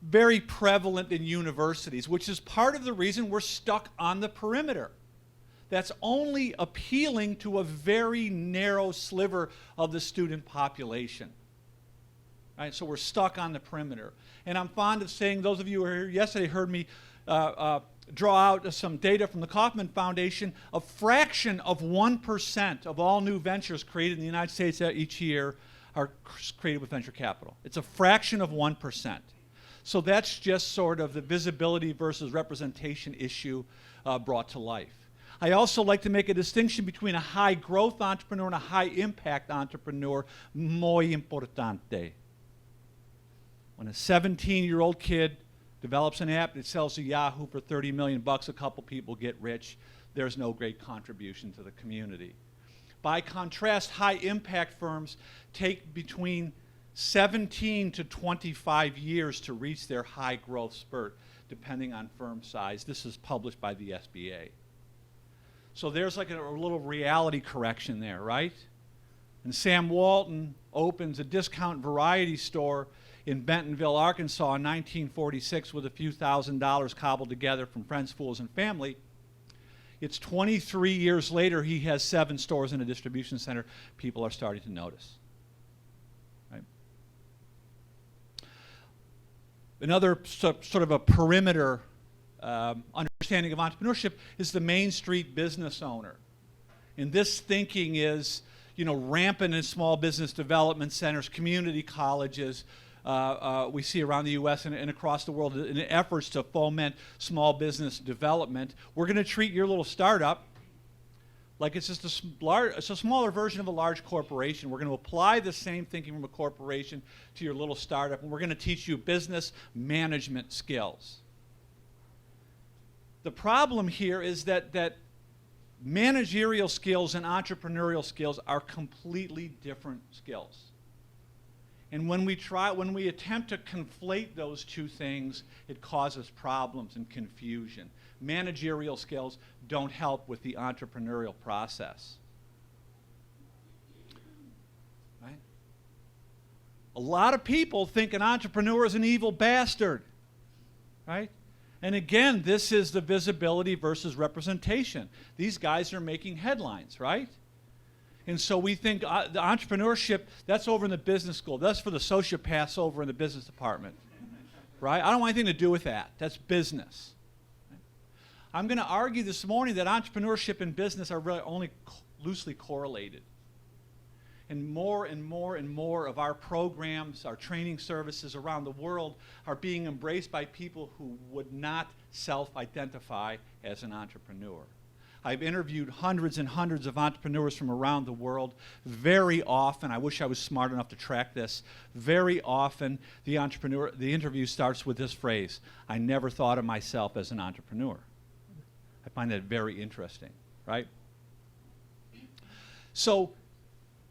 very prevalent in universities, which is part of the reason we're stuck on the perimeter. That's only appealing to a very narrow sliver of the student population. Right? So we're stuck on the perimeter. And I'm fond of saying, those of you who were here yesterday heard me draw out some data from the Kauffman Foundation. A fraction of 1% of all new ventures created in the United States each year are created with venture capital. It's a fraction of 1%. So that's just sort of the visibility versus representation issue brought to life. I also like to make a distinction between a high growth entrepreneur and a high impact entrepreneur. Muy importante. When a 17-year-old kid develops an app that sells to Yahoo for $30 million, a couple people get rich, there's no great contribution to the community. By contrast, high impact firms take between 17 to 25 years to reach their high growth spurt, depending on firm size. This is published by the SBA. So there's like a little reality correction there, right? And Sam Walton opens a discount variety store in Bentonville, Arkansas in 1946 with a few $1,000s cobbled together from friends, fools, and family. It's 23 years later, he has 7 stores and a distribution center. People are starting to notice. Right? Another sort of a perimeter understanding of entrepreneurship is the Main Street business owner. And this thinking is, rampant in small business development centers, community colleges, we see around the U.S. and across the world in efforts to foment small business development. We're going to treat your little startup like it's just a smaller version of a large corporation. We're going to apply the same thinking from a corporation to your little startup, and we're going to teach you business management skills. The problem here is that managerial skills and entrepreneurial skills are completely different skills. And when we attempt to conflate those two things, it causes problems and confusion. Managerial skills don't help with the entrepreneurial process. Right? A lot of people think an entrepreneur is an evil bastard. Right? And again, this is the visibility versus representation. These guys are making headlines, right? And so we think the entrepreneurship, that's over in the business school. That's for the sociopaths over in the business department, right? I don't want anything to do with that. That's business. I'm going to argue this morning that entrepreneurship and business are really only loosely correlated. And more and more and more of our programs, our training services around the world are being embraced by people who would not self-identify as an entrepreneur. I've interviewed hundreds and hundreds of entrepreneurs from around the world. Very often, I wish I was smart enough to track this, very often the interview starts with this phrase, "I never thought of myself as an entrepreneur." I find that very interesting, right? So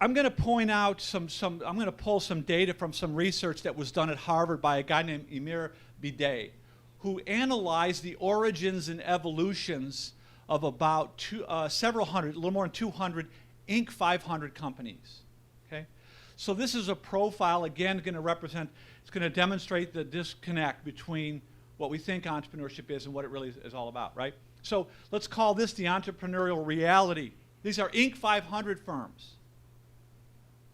I'm going to point out I'm going to pull some data from some research that was done at Harvard by a guy named Emir Bidet, who analyzed the origins and evolutions of about several hundred, a little more than 200 Inc. 500 companies. Okay, so this is a profile, again, it's going to demonstrate the disconnect between what we think entrepreneurship is and what it really is all about, right? So let's call this the entrepreneurial reality. These are Inc. 500 firms.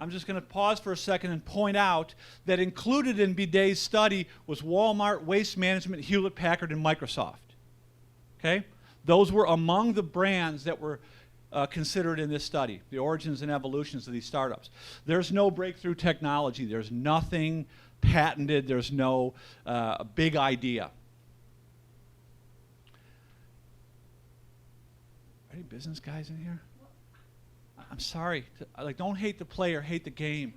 I'm just going to pause for a second and point out that included in Bidet's study was Walmart, Waste Management, Hewlett-Packard, and Microsoft. Okay? Those were among the brands that were considered in this study, the origins and evolutions of these startups. There's no breakthrough technology. There's nothing patented. There's no big idea. Are any business guys in here? I'm sorry. Don't hate the player, hate the game.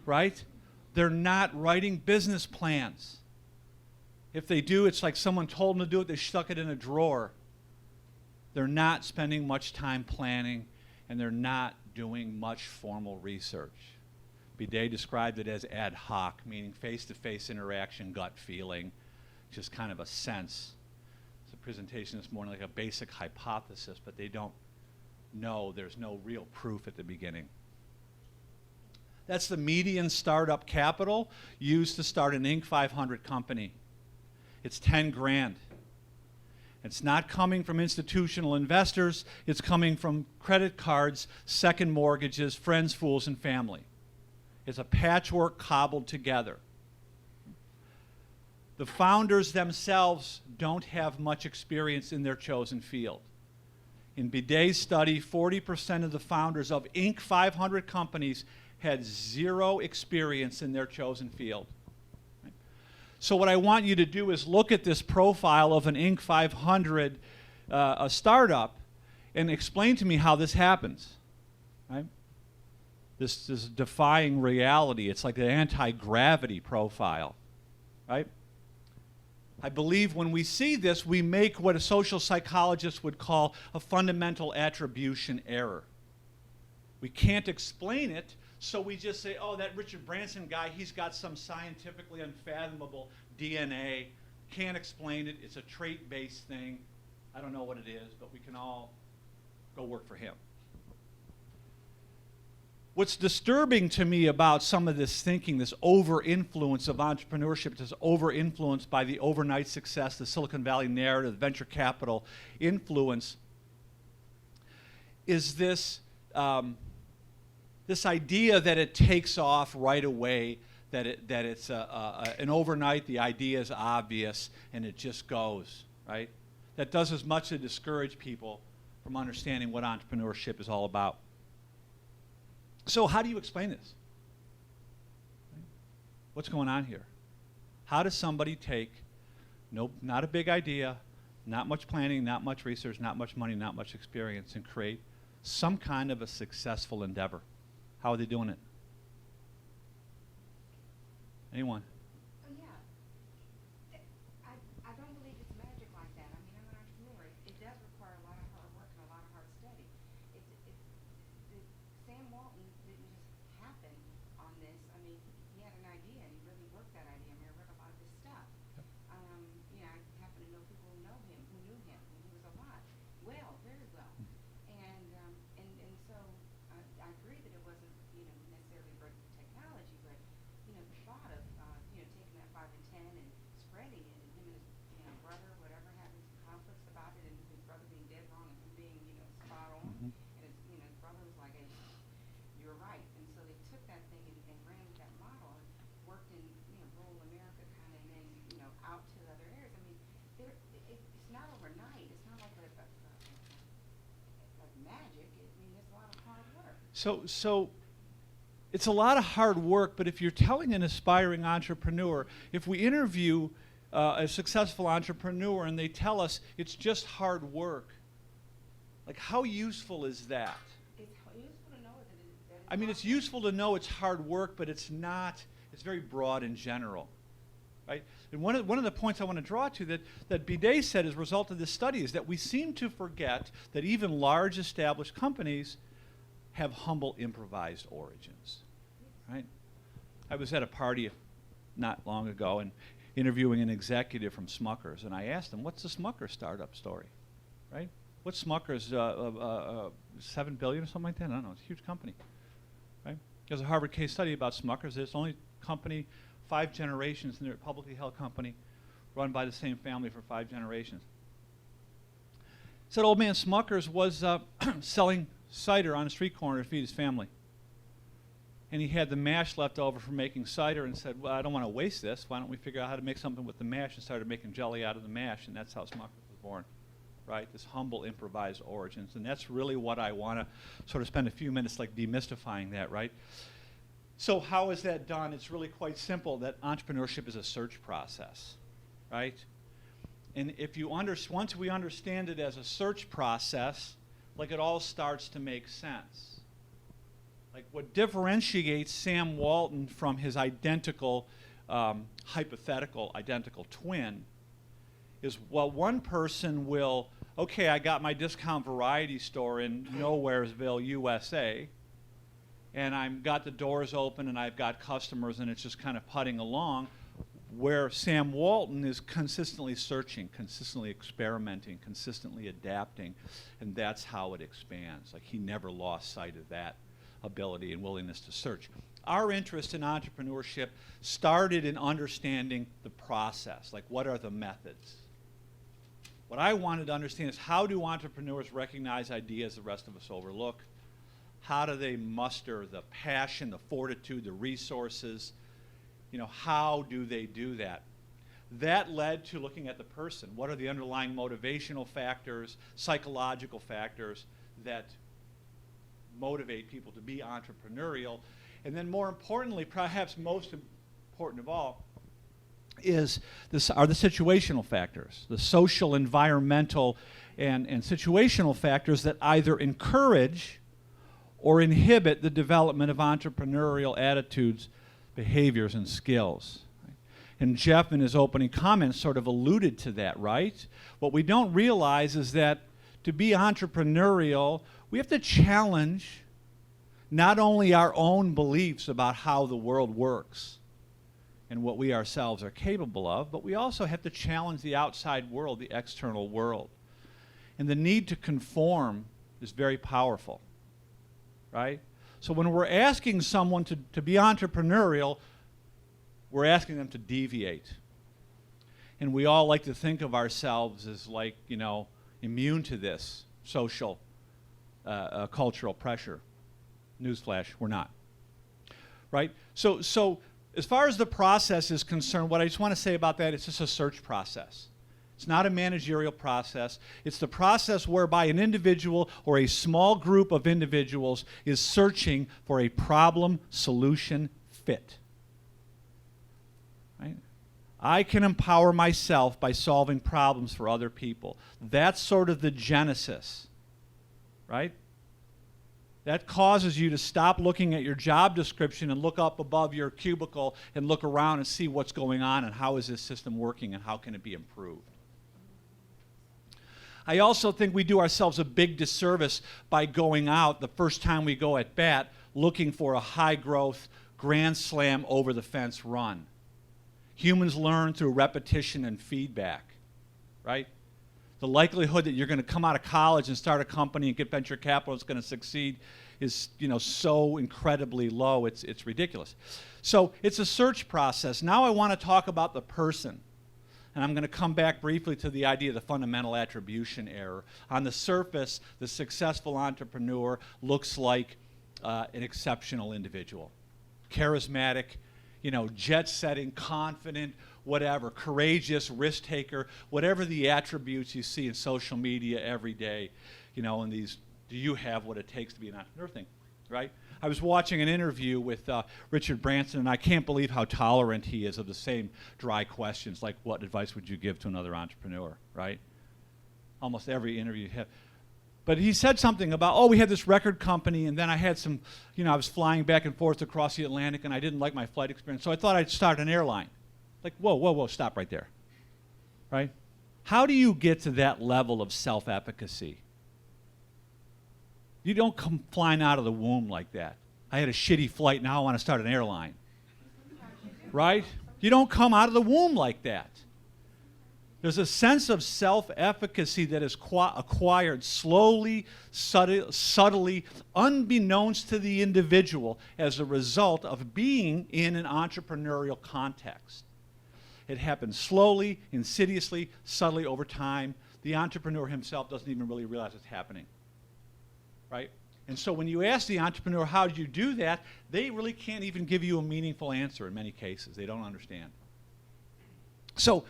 Right? They're not writing business plans. If they do, it's like someone told them to do it, they stuck it in a drawer. They're not spending much time planning, and they're not doing much formal research. Bidet described it as ad hoc, meaning face-to-face interaction, gut feeling, just kind of a sense. The presentation is more like a basic hypothesis, but they don't know. There's no real proof at the beginning. That's the median startup capital used to start an Inc. 500 company. It's 10 grand. It's not coming from institutional investors. It's coming from credit cards, second mortgages, friends, fools, and family. It's a patchwork cobbled together. The founders themselves don't have much experience in their chosen field. In Bidet's study, 40% of the founders of Inc. 500 companies had zero experience in their chosen field. So what I want you to do is look at this profile of an Inc. 500 a startup and explain to me how this happens, right? This is defying reality. It's like the anti-gravity profile, right? I believe when we see this, we make what a social psychologist would call a fundamental attribution error. We can't explain it, so we just say, oh, that Richard Branson guy, he's got some scientifically unfathomable DNA. Can't explain it. It's a trait-based thing. I don't know what it is, but we can all go work for him. What's disturbing to me about some of this thinking, this over-influence of entrepreneurship, this over-influence by the overnight success, the Silicon Valley narrative, venture capital influence, is this, this idea that it takes off right away, that it's an overnight, the idea is obvious, and it just goes, right? That does as much to discourage people from understanding what entrepreneurship is all about. So how do you explain this? What's going on here? How does somebody take, not a big idea, not much planning, not much research, not much money, not much experience, and create some kind of a successful endeavor? How are they doing it? Anyone? Oh, yeah. I don't believe it's magic like that. I mean, I'm an entrepreneur. It does require a lot of hard work and a lot of hard study. Sam Walton didn't just happen on this. I mean, he had an idea and he really worked that idea. I mean, I read a lot of his stuff. You know, I happen to know people who knew him when he was alive. Well, very well. And so I agree that it wasn't, you know, necessarily breakthrough technology, but you know, the thought of you know, taking that 5 and 10 and spreading it, and him and his, you know, brother, whatever, having some conflicts about it, and his brother being dead wrong and him being, you know, spot on, and his, you know, his brother was like, hey, you're right, and so they took that thing and ran with that model and worked in, you know, rural America kind of, and then, you know, out to other areas. I mean, it's not overnight. It's not like like magic. I mean, there's a lot of hard work. So it's a lot of hard work, but if you're telling an aspiring entrepreneur, if we interview a successful entrepreneur and they tell us it's just hard work, like how useful is that? It's useful to know that I mean, it's useful to know it's hard work, but it's not, it's very broad in general, right? And one of the points I want to draw to that Bidet said as a result of this study is that we seem to forget that even large established companies have humble improvised origins, right? I was at a party not long ago and interviewing an executive from Smucker's, and I asked him, what's the Smucker's startup story, right? What's Smucker's, 7 billion or something like that? I don't know, it's a huge company, right? There's a Harvard case study about Smucker's. It's the only company, 5 generations, and they're a publicly held company run by the same family for 5 generations. Said old man Smucker's was selling cider on a street corner to feed his family. And he had the mash left over from making cider and said, well, I don't want to waste this. Why don't we figure out how to make something with the mash, and started making jelly out of the mash, and that's how Smucker's was born, right? This humble improvised origins. And that's really what I want to sort of spend a few minutes like demystifying that, right? So how is that done? It's really quite simple, that entrepreneurship is a search process, right? And if you once we understand it as a search process, like it all starts to make sense. Like what differentiates Sam Walton from his identical, hypothetical identical twin is, well, one person will, okay, I got my discount variety store in Nowheresville, USA, and I've got the doors open and I've got customers and it's just kind of putting along, where Sam Walton is consistently searching, consistently experimenting, consistently adapting, and that's how it expands. Like he never lost sight of that ability and willingness to search. Our interest in entrepreneurship started in understanding the process, like what are the methods? What I wanted to understand is, how do entrepreneurs recognize ideas the rest of us overlook? How do they muster the passion, the fortitude, the resources? You know, how do they do that? That led to looking at the person. What are the underlying motivational factors, psychological factors that motivate people to be entrepreneurial? And then more importantly, perhaps most important of all, are the situational factors, the social, environmental, and situational factors that either encourage or inhibit the development of entrepreneurial attitudes, behaviors, and skills. And Jeff, in his opening comments, sort of alluded to that, right? What we don't realize is that to be entrepreneurial, we have to challenge not only our own beliefs about how the world works and what we ourselves are capable of, but we also have to challenge the outside world, the external world. And the need to conform is very powerful, right? So when we're asking someone to be entrepreneurial, we're asking them to deviate. And we all like to think of ourselves as like, you know, immune to this social, cultural pressure. Newsflash, we're not. Right? So as far as the process is concerned, what I just want to say about that, it's just a search process. It's not a managerial process. It's the process whereby an individual or a small group of individuals is searching for a problem-solution fit. Right? I can empower myself by solving problems for other people. That's sort of the genesis, right? That causes you to stop looking at your job description and look up above your cubicle and look around and see what's going on and how is this system working and how can it be improved. I also think we do ourselves a big disservice by going out the first time we go at bat looking for a high-growth, grand slam over-the-fence run. Humans learn through repetition and feedback, right? The likelihood that you're going to come out of college and start a company and get venture capital that's going to succeed is, you know, so incredibly low, it's ridiculous. So it's a search process. Now I want to talk about the person. And I'm going to come back briefly to the idea of the fundamental attribution error. On the surface, the successful entrepreneur looks like an exceptional individual. Charismatic, you know, jet-setting, confident, whatever, courageous, risk-taker, whatever the attributes you see in social media every day, you know, and these, do you have what it takes to be an entrepreneur thing, right? I was watching an interview with Richard Branson, and I can't believe how tolerant he is of the same dry questions, like what advice would you give to another entrepreneur, right? Almost every interview you have. But he said something about, oh, we had this record company, and then I had some, you know, I was flying back and forth across the Atlantic, and I didn't like my flight experience, so I thought I'd start an airline. Like, whoa, whoa, whoa, stop right there, right? How do you get to that level of self-efficacy? You don't come flying out of the womb like that. I had a shitty flight, now I want to start an airline. Right? You don't come out of the womb like that. There's a sense of self-efficacy that is acquired slowly, subtly, unbeknownst to the individual as a result of being in an entrepreneurial context. It happens slowly, insidiously, subtly over time. The entrepreneur himself doesn't even really realize it's happening. Right? And so when you ask the entrepreneur, how did you do that, they really can't even give you a meaningful answer in many cases. They don't understand. So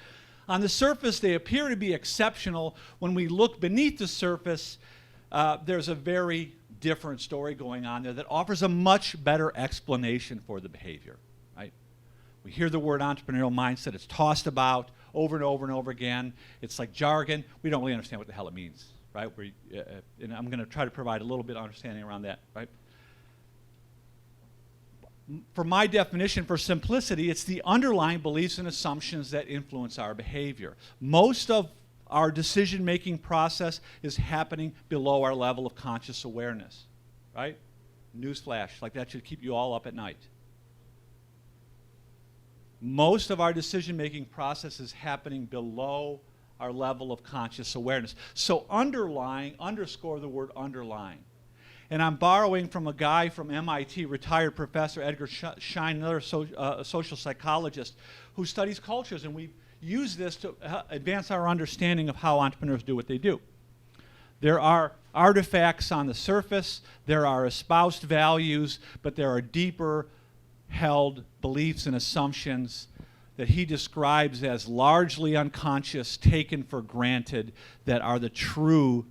on the surface, they appear to be exceptional. When we look beneath the surface, there's a very different story going on there that offers a much better explanation for the behavior. Right? We hear the word entrepreneurial mindset. It's tossed about over and over and over again. It's like jargon. We don't really understand what the hell it means. Right? And I'm going to try to provide a little bit of understanding around that. Right? For my definition, for simplicity, it's the underlying beliefs and assumptions that influence our behavior. Most of our decision-making process is happening below our level of conscious awareness. Right? Newsflash, like that should keep you all up at night. Most of our decision-making process is happening below our level of conscious awareness. So underscore the word underlying. And I'm borrowing from a guy from MIT, retired Professor Edgar Schein, another social psychologist, who studies cultures, and we use this to advance our understanding of how entrepreneurs do what they do. There are artifacts on the surface, there are espoused values, but there are deeper held beliefs and assumptions that he describes as largely unconscious, taken for granted, that are the true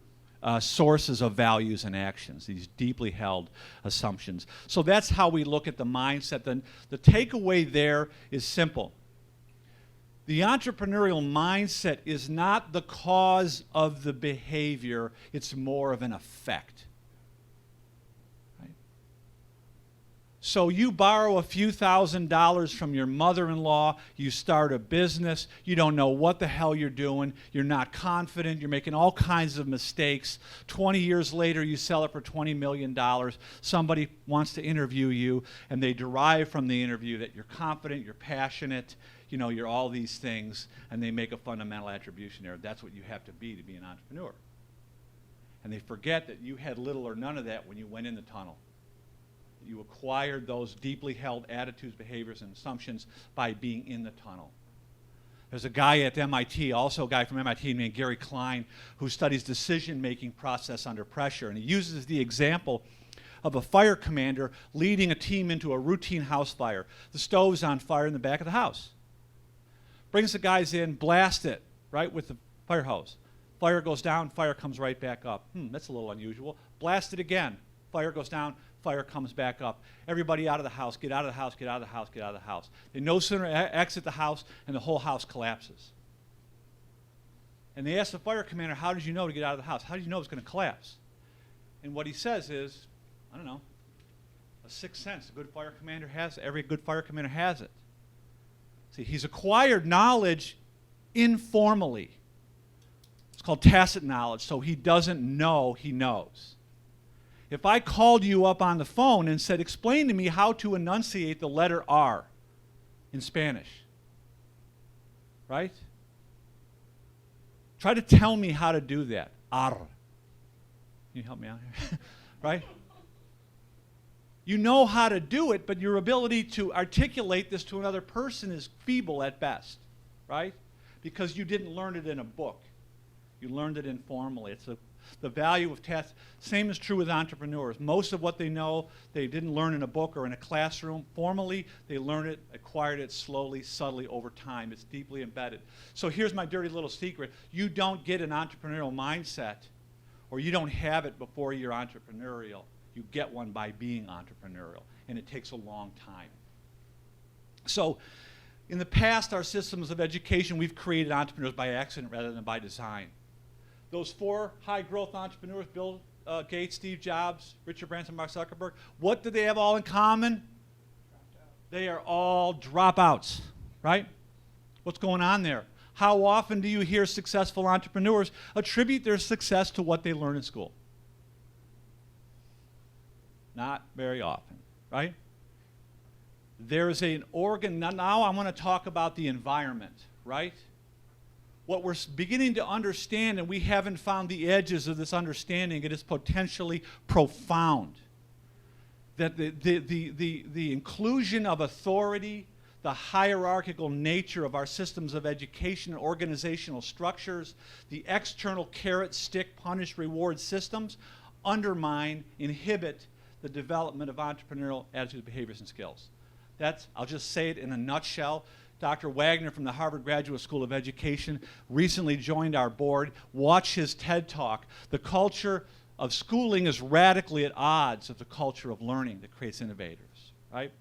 sources of values and actions, these deeply held assumptions. So that's how we look at the mindset. The takeaway there is simple. The entrepreneurial mindset is not the cause of the behavior, it's more of an effect. Right? So you borrow a few $1,000s from your mother-in-law, you start a business, you don't know what the hell you're doing, you're not confident, you're making all kinds of mistakes. 20 years later, you sell it for $20 million. Somebody wants to interview you, and they derive from the interview that you're confident, you're passionate, you know, you're all these things, and they make a fundamental attribution error. That's what you have to be an entrepreneur. And they forget that you had little or none of that when you went in the tunnel. You acquired those deeply held attitudes, behaviors, and assumptions by being in the tunnel. There's a guy at MIT, also a guy from MIT named Gary Klein, who studies decision-making process under pressure, and he uses the example of a fire commander leading a team into a routine house fire. The stove's on fire in the back of the house. Brings the guys in, blast it, right, with the fire hose. Fire goes down, fire comes right back up. That's a little unusual. Blast it again. Fire goes down, fire comes back up. Everybody out of the house, get out of the house, get out of the house, get out of the house. They no sooner exit the house and the whole house collapses. And they ask the fire commander, how did you know to get out of the house? How did you know it was going to collapse? And what he says is, I don't know, a sixth sense. A good fire commander has it. Every good fire commander has it. See, he's acquired knowledge informally. It's called tacit knowledge, so he doesn't know he knows. If I called you up on the phone and said, explain to me how to enunciate the letter R in Spanish, right? Try to tell me how to do that. R. Can you help me out here? Right? You know how to do it, but your ability to articulate this to another person is feeble at best, right? Because you didn't learn it in a book. You learned it informally. It's the value of test. Same is true with entrepreneurs. Most of what they know, they didn't learn in a book or in a classroom. Formally, they learned it, acquired it slowly, subtly over time. It's deeply embedded. So here's my dirty little secret. You don't get an entrepreneurial mindset, or you don't have it before you're entrepreneurial. You get one by being entrepreneurial, and it takes a long time. So in the past, our systems of education, we've created entrepreneurs by accident rather than by design. Those 4 high-growth entrepreneurs, Bill Gates, Steve Jobs, Richard Branson, Mark Zuckerberg, what do they have all in common? They are all dropouts, right? What's going on there? How often do you hear successful entrepreneurs attribute their success to what they learn in school? Not very often, right? There's an organ. Now I want to talk about the environment, right? What we're beginning to understand, and we haven't found the edges of this understanding, it is potentially profound. That the inclusion of authority, the hierarchical nature of our systems of education and organizational structures, the external carrot, stick, punish, reward systems undermine, inhibit the development of entrepreneurial attitudes, behaviors, and skills. I'll just say it in a nutshell. Dr. Wagner from the Harvard Graduate School of Education recently joined our board. Watch his TED Talk. The culture of schooling is radically at odds with the culture of learning that creates innovators, right?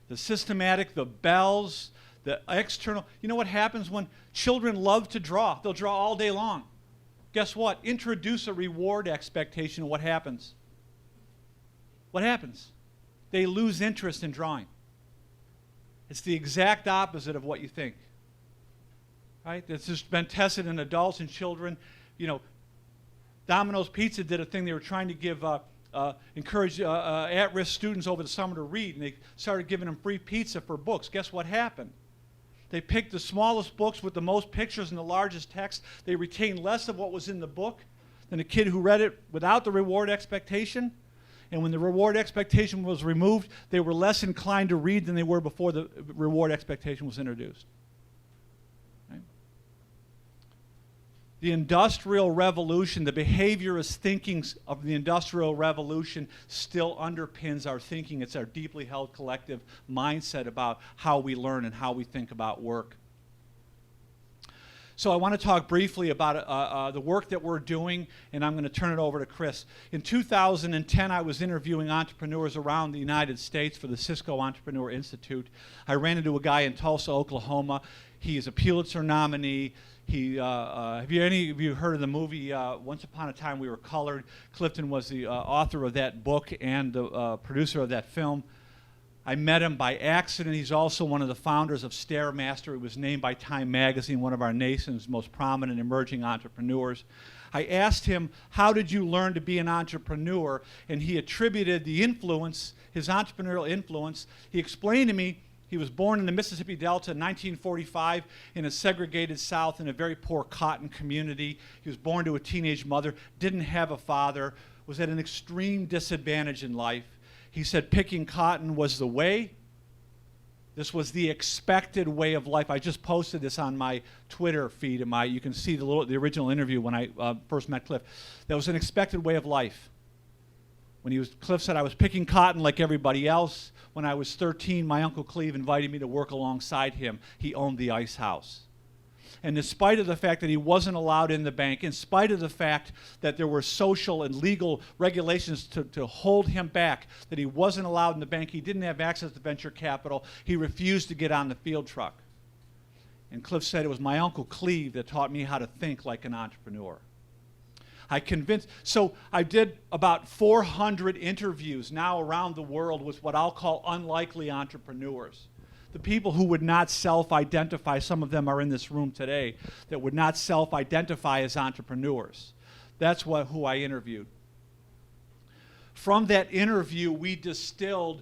The systematic, the bells, the external. You know what happens when children love to draw? They'll draw all day long. Guess what? Introduce a reward expectation, and what happens? What happens? They lose interest in drawing. It's the exact opposite of what you think. Right? It's just been tested in adults and children. You know, Domino's Pizza did a thing. They were trying to encourage at-risk students over the summer to read, and they started giving them free pizza for books. Guess what happened? They picked the smallest books with the most pictures and the largest text. They retained less of what was in the book than a kid who read it without the reward expectation. And when the reward expectation was removed, they were less inclined to read than they were before the reward expectation was introduced. Right? The Industrial Revolution, the behaviorist thinking of the Industrial Revolution still underpins our thinking. It's our deeply held collective mindset about how we learn and how we think about work. So I want to talk briefly about the work that we're doing, and I'm going to turn it over to Chris. In 2010, I was interviewing entrepreneurs around the United States for the Cisco Entrepreneur Institute. I ran into a guy in Tulsa, Oklahoma. He is a Pulitzer nominee. Have any of you heard of the movie Once Upon a Time We Were Colored? Clifton was the author of that book and the producer of that film. I met him by accident. He's also one of the founders of Stairmaster. He was named by Time Magazine one of our nation's most prominent emerging entrepreneurs. I asked him, how did you learn to be an entrepreneur? And he attributed the influence, his entrepreneurial influence. He explained to me he was born in the Mississippi Delta in 1945 in a segregated South in a very poor cotton community. He was born to a teenage mother, didn't have a father, was at an extreme disadvantage in life. He said picking cotton was the way. This was the expected way of life. I just posted this on my Twitter feed. You can see the original interview when I first met Cliff. That was an expected way of life. Cliff said, I was picking cotton like everybody else. When I was 13, my Uncle Cleve invited me to work alongside him. He owned the ice house. And in spite of the fact that he wasn't allowed in the bank, in spite of the fact that there were social and legal regulations to hold him back, that he wasn't allowed in the bank, he didn't have access to venture capital, he refused to get on the field truck. And Cliff said, it was my Uncle Cleve that taught me how to think like an entrepreneur. So I did about 400 interviews now around the world with what I'll call unlikely entrepreneurs. The people who would not self-identify, some of them are in this room today, that would not self-identify as entrepreneurs. That's who I interviewed. From that interview, we distilled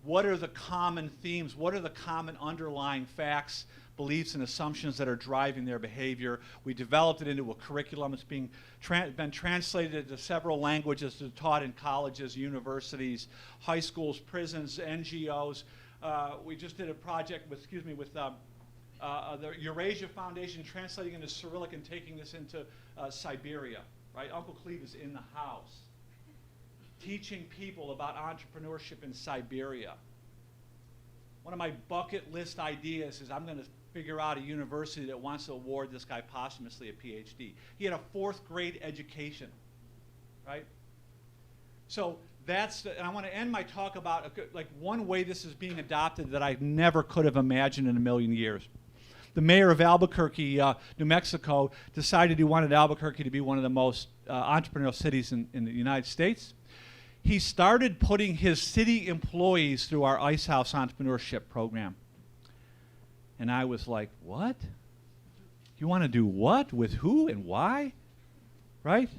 what are the common themes, what are the common underlying facts, beliefs, and assumptions that are driving their behavior. We developed it into a curriculum. It's been translated into several languages, taught in colleges, universities, high schools, prisons, NGOs. We just did a project with the Eurasia Foundation, translating into Cyrillic and taking this into Siberia. Right? Uncle Cleve is in the house, teaching people about entrepreneurship in Siberia. One of my bucket list ideas is I'm going to figure out a university that wants to award this guy posthumously a PhD. He had a 4th grade education, right? So and I want to end my talk about like one way this is being adopted that I never could have imagined in a million years. The mayor of Albuquerque, New Mexico, decided he wanted Albuquerque to be one of the most entrepreneurial cities in the United States. He started putting his city employees through our Ice House entrepreneurship program. And I was like, what? You want to do what? With who and why? Right?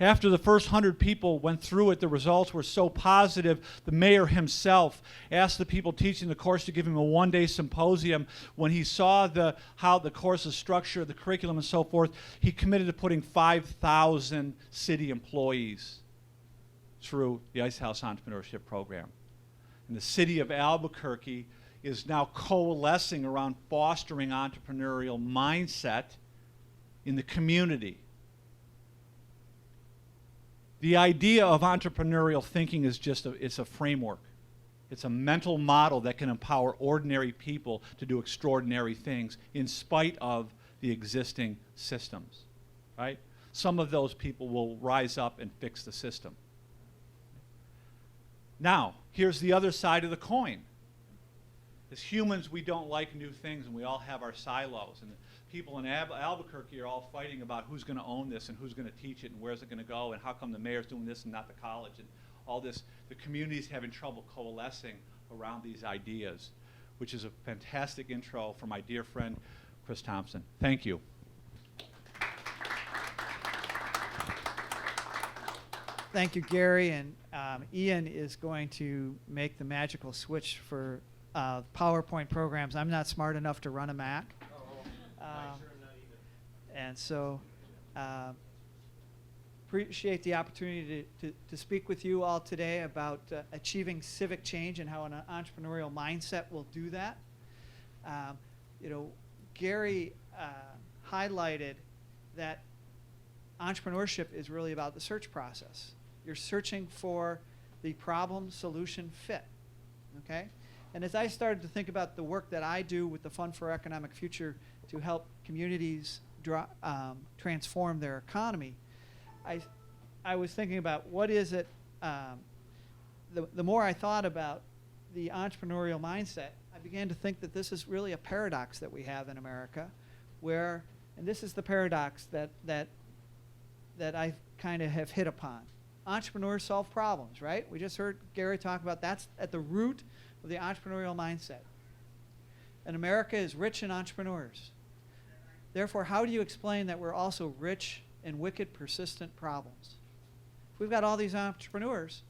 After the first 100 people went through it, the results were so positive, the mayor himself asked the people teaching the course to give him a one-day symposium. When he saw how the course is structured, the curriculum and so forth, he committed to putting 5,000 city employees through the Ice House Entrepreneurship Program. And the city of Albuquerque is now coalescing around fostering entrepreneurial mindset in the community. The idea of entrepreneurial thinking is it's a framework. It's a mental model that can empower ordinary people to do extraordinary things in spite of the existing systems, right? Some of those people will rise up and fix the system. Now, here's the other side of the coin. As humans, we don't like new things, and we all have our silos. And the people in Albuquerque are all fighting about who's going to own this and who's going to teach it and where's it going to go and how come the mayor's doing this and not the college and all this. The community's having trouble coalescing around these ideas, which is a fantastic intro for my dear friend, Chris Thompson. Thank you. Thank you, Gary. And Ian is going to make the magical switch for PowerPoint programs. I'm not smart enough to run a Mac. And so appreciate the opportunity to speak with you all today about achieving civic change and how an entrepreneurial mindset will do that. Gary highlighted that entrepreneurship is really about the search process. You're searching for the problem, solution, fit, okay? And as I started to think about the work that I do with the Fund for Economic Future to help communities transform their economy, I was thinking about what is it, the more I thought about the entrepreneurial mindset, I began to think that this is really a paradox that we have in America, where, and this is the paradox that I kind of have hit upon. Entrepreneurs solve problems, right? We just heard Gary talk about that's at the root of the entrepreneurial mindset. And America is rich in entrepreneurs. Therefore, how do you explain that we're also rich in wicked, persistent problems? If we've got all these entrepreneurs,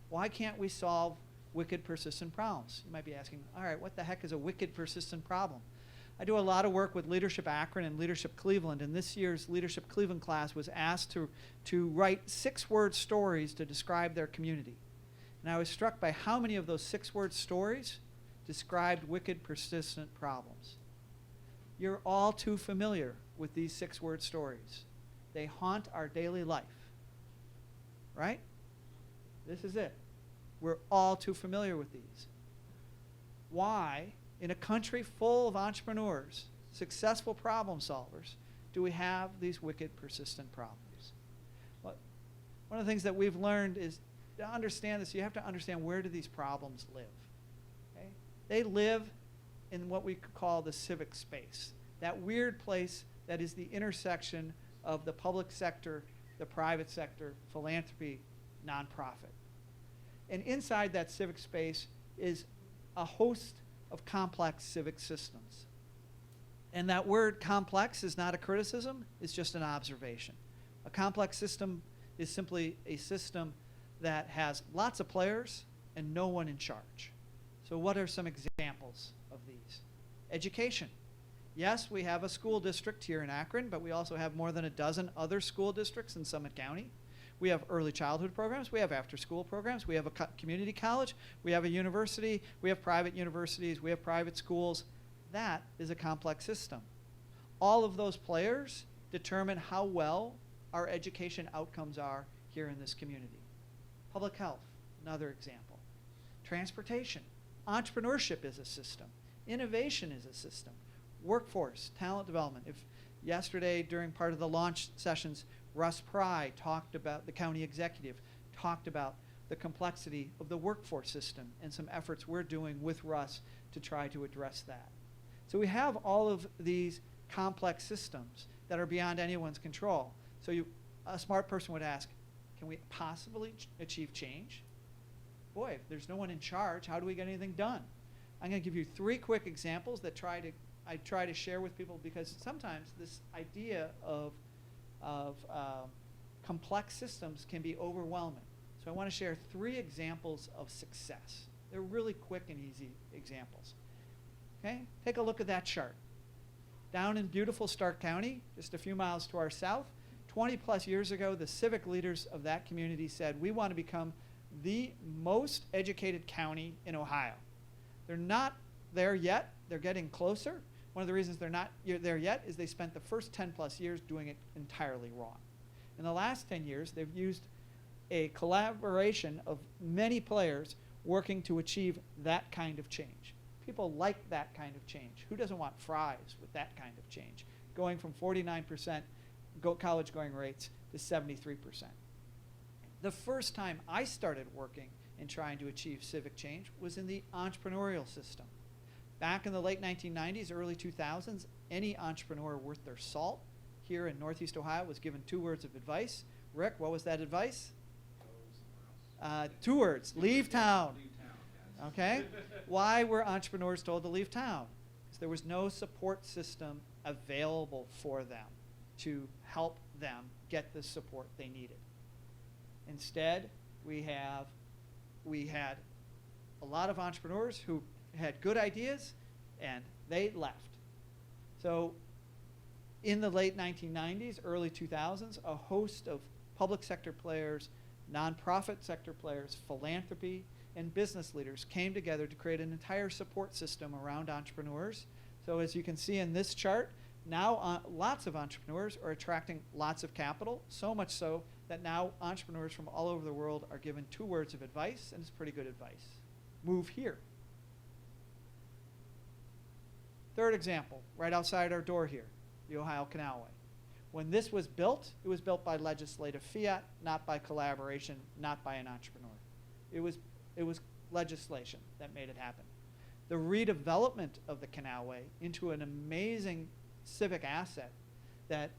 why can't we solve wicked, persistent problems? You might be asking, all right, what the heck is a wicked, persistent problem? I do a lot of work with Leadership Akron and Leadership Cleveland, and this year's Leadership Cleveland class was asked to write 6-word stories to describe their community. And I was struck by how many of those 6-word stories described wicked, persistent problems. You're all too familiar with these 6-word stories. They haunt our daily life, right? This is it. We're all too familiar with these. Why, in a country full of entrepreneurs, successful problem solvers, do we have these wicked, persistent problems? Well, one of the things that we've learned is to understand this, you have to understand, where do these problems live? Okay? They live in what we could call the civic space, that weird place that is the intersection of the public sector, the private sector, philanthropy, nonprofit. And inside that civic space is a host of complex civic systems. And that word complex is not a criticism, it's just an observation. A complex system is simply a system that has lots of players and no one in charge. So what are some examples of these? Education. Yes, we have a school district here in Akron, but we also have more than a dozen other school districts in Summit County. We have early childhood programs, we have after-school programs, we have a community college, we have a university, we have private universities, we have private schools. That is a complex system. All of those players determine how well our education outcomes are here in this community. Public health, another example. Transportation. Entrepreneurship is a system. Innovation is a system. Workforce, talent development. If yesterday during part of the launch sessions, Russ Pry talked about, the county executive, talked about the complexity of the workforce system and some efforts we're doing with Russ to try to address that. So we have all of these complex systems that are beyond anyone's control. So a smart person would ask, can we possibly achieve change? Boy, if there's no one in charge, how do we get anything done? I'm going to give you 3 quick examples that I try to share with people, because sometimes this idea of complex systems can be overwhelming. So I want to share 3 examples of success. They're really quick and easy examples. Okay, take a look at that chart. Down in beautiful Stark County, just a few miles to our south, 20+ years ago, the civic leaders of that community said, we want to become the most educated county in Ohio. They're not there yet. They're getting closer. One of the reasons they're not there yet is they spent the first 10+ years doing it entirely wrong. In the last 10 years, they've used a collaboration of many players working to achieve that kind of change. People like that kind of change. Who doesn't want fries with that kind of change? Going from 49% college going rates to 73%. The first time I started working in trying to achieve civic change was in the entrepreneurial system. Back in the late 1990s, early 2000s, any entrepreneur worth their salt here in Northeast Ohio was given 2 words of advice. Rick, what was that advice? 2 words, leave town. Okay? Why were entrepreneurs told to leave town? Because there was no support system available for them to help them get the support they needed. Instead, we had a lot of entrepreneurs who had good ideas and they left. So in the late 1990s, early 2000s, a host of public sector players, nonprofit sector players, philanthropy, and business leaders came together to create an entire support system around entrepreneurs. So as you can see in this chart, now lots of entrepreneurs are attracting lots of capital, so much so that now entrepreneurs from all over the world are given 2 words of advice, and it's pretty good advice. Move here. Third example, right outside our door here, the Ohio Canalway. When this was built, it was built by legislative fiat, not by collaboration, not by an entrepreneur. It was legislation that made it happen. the redevelopment of the canalway into an amazing civic asset that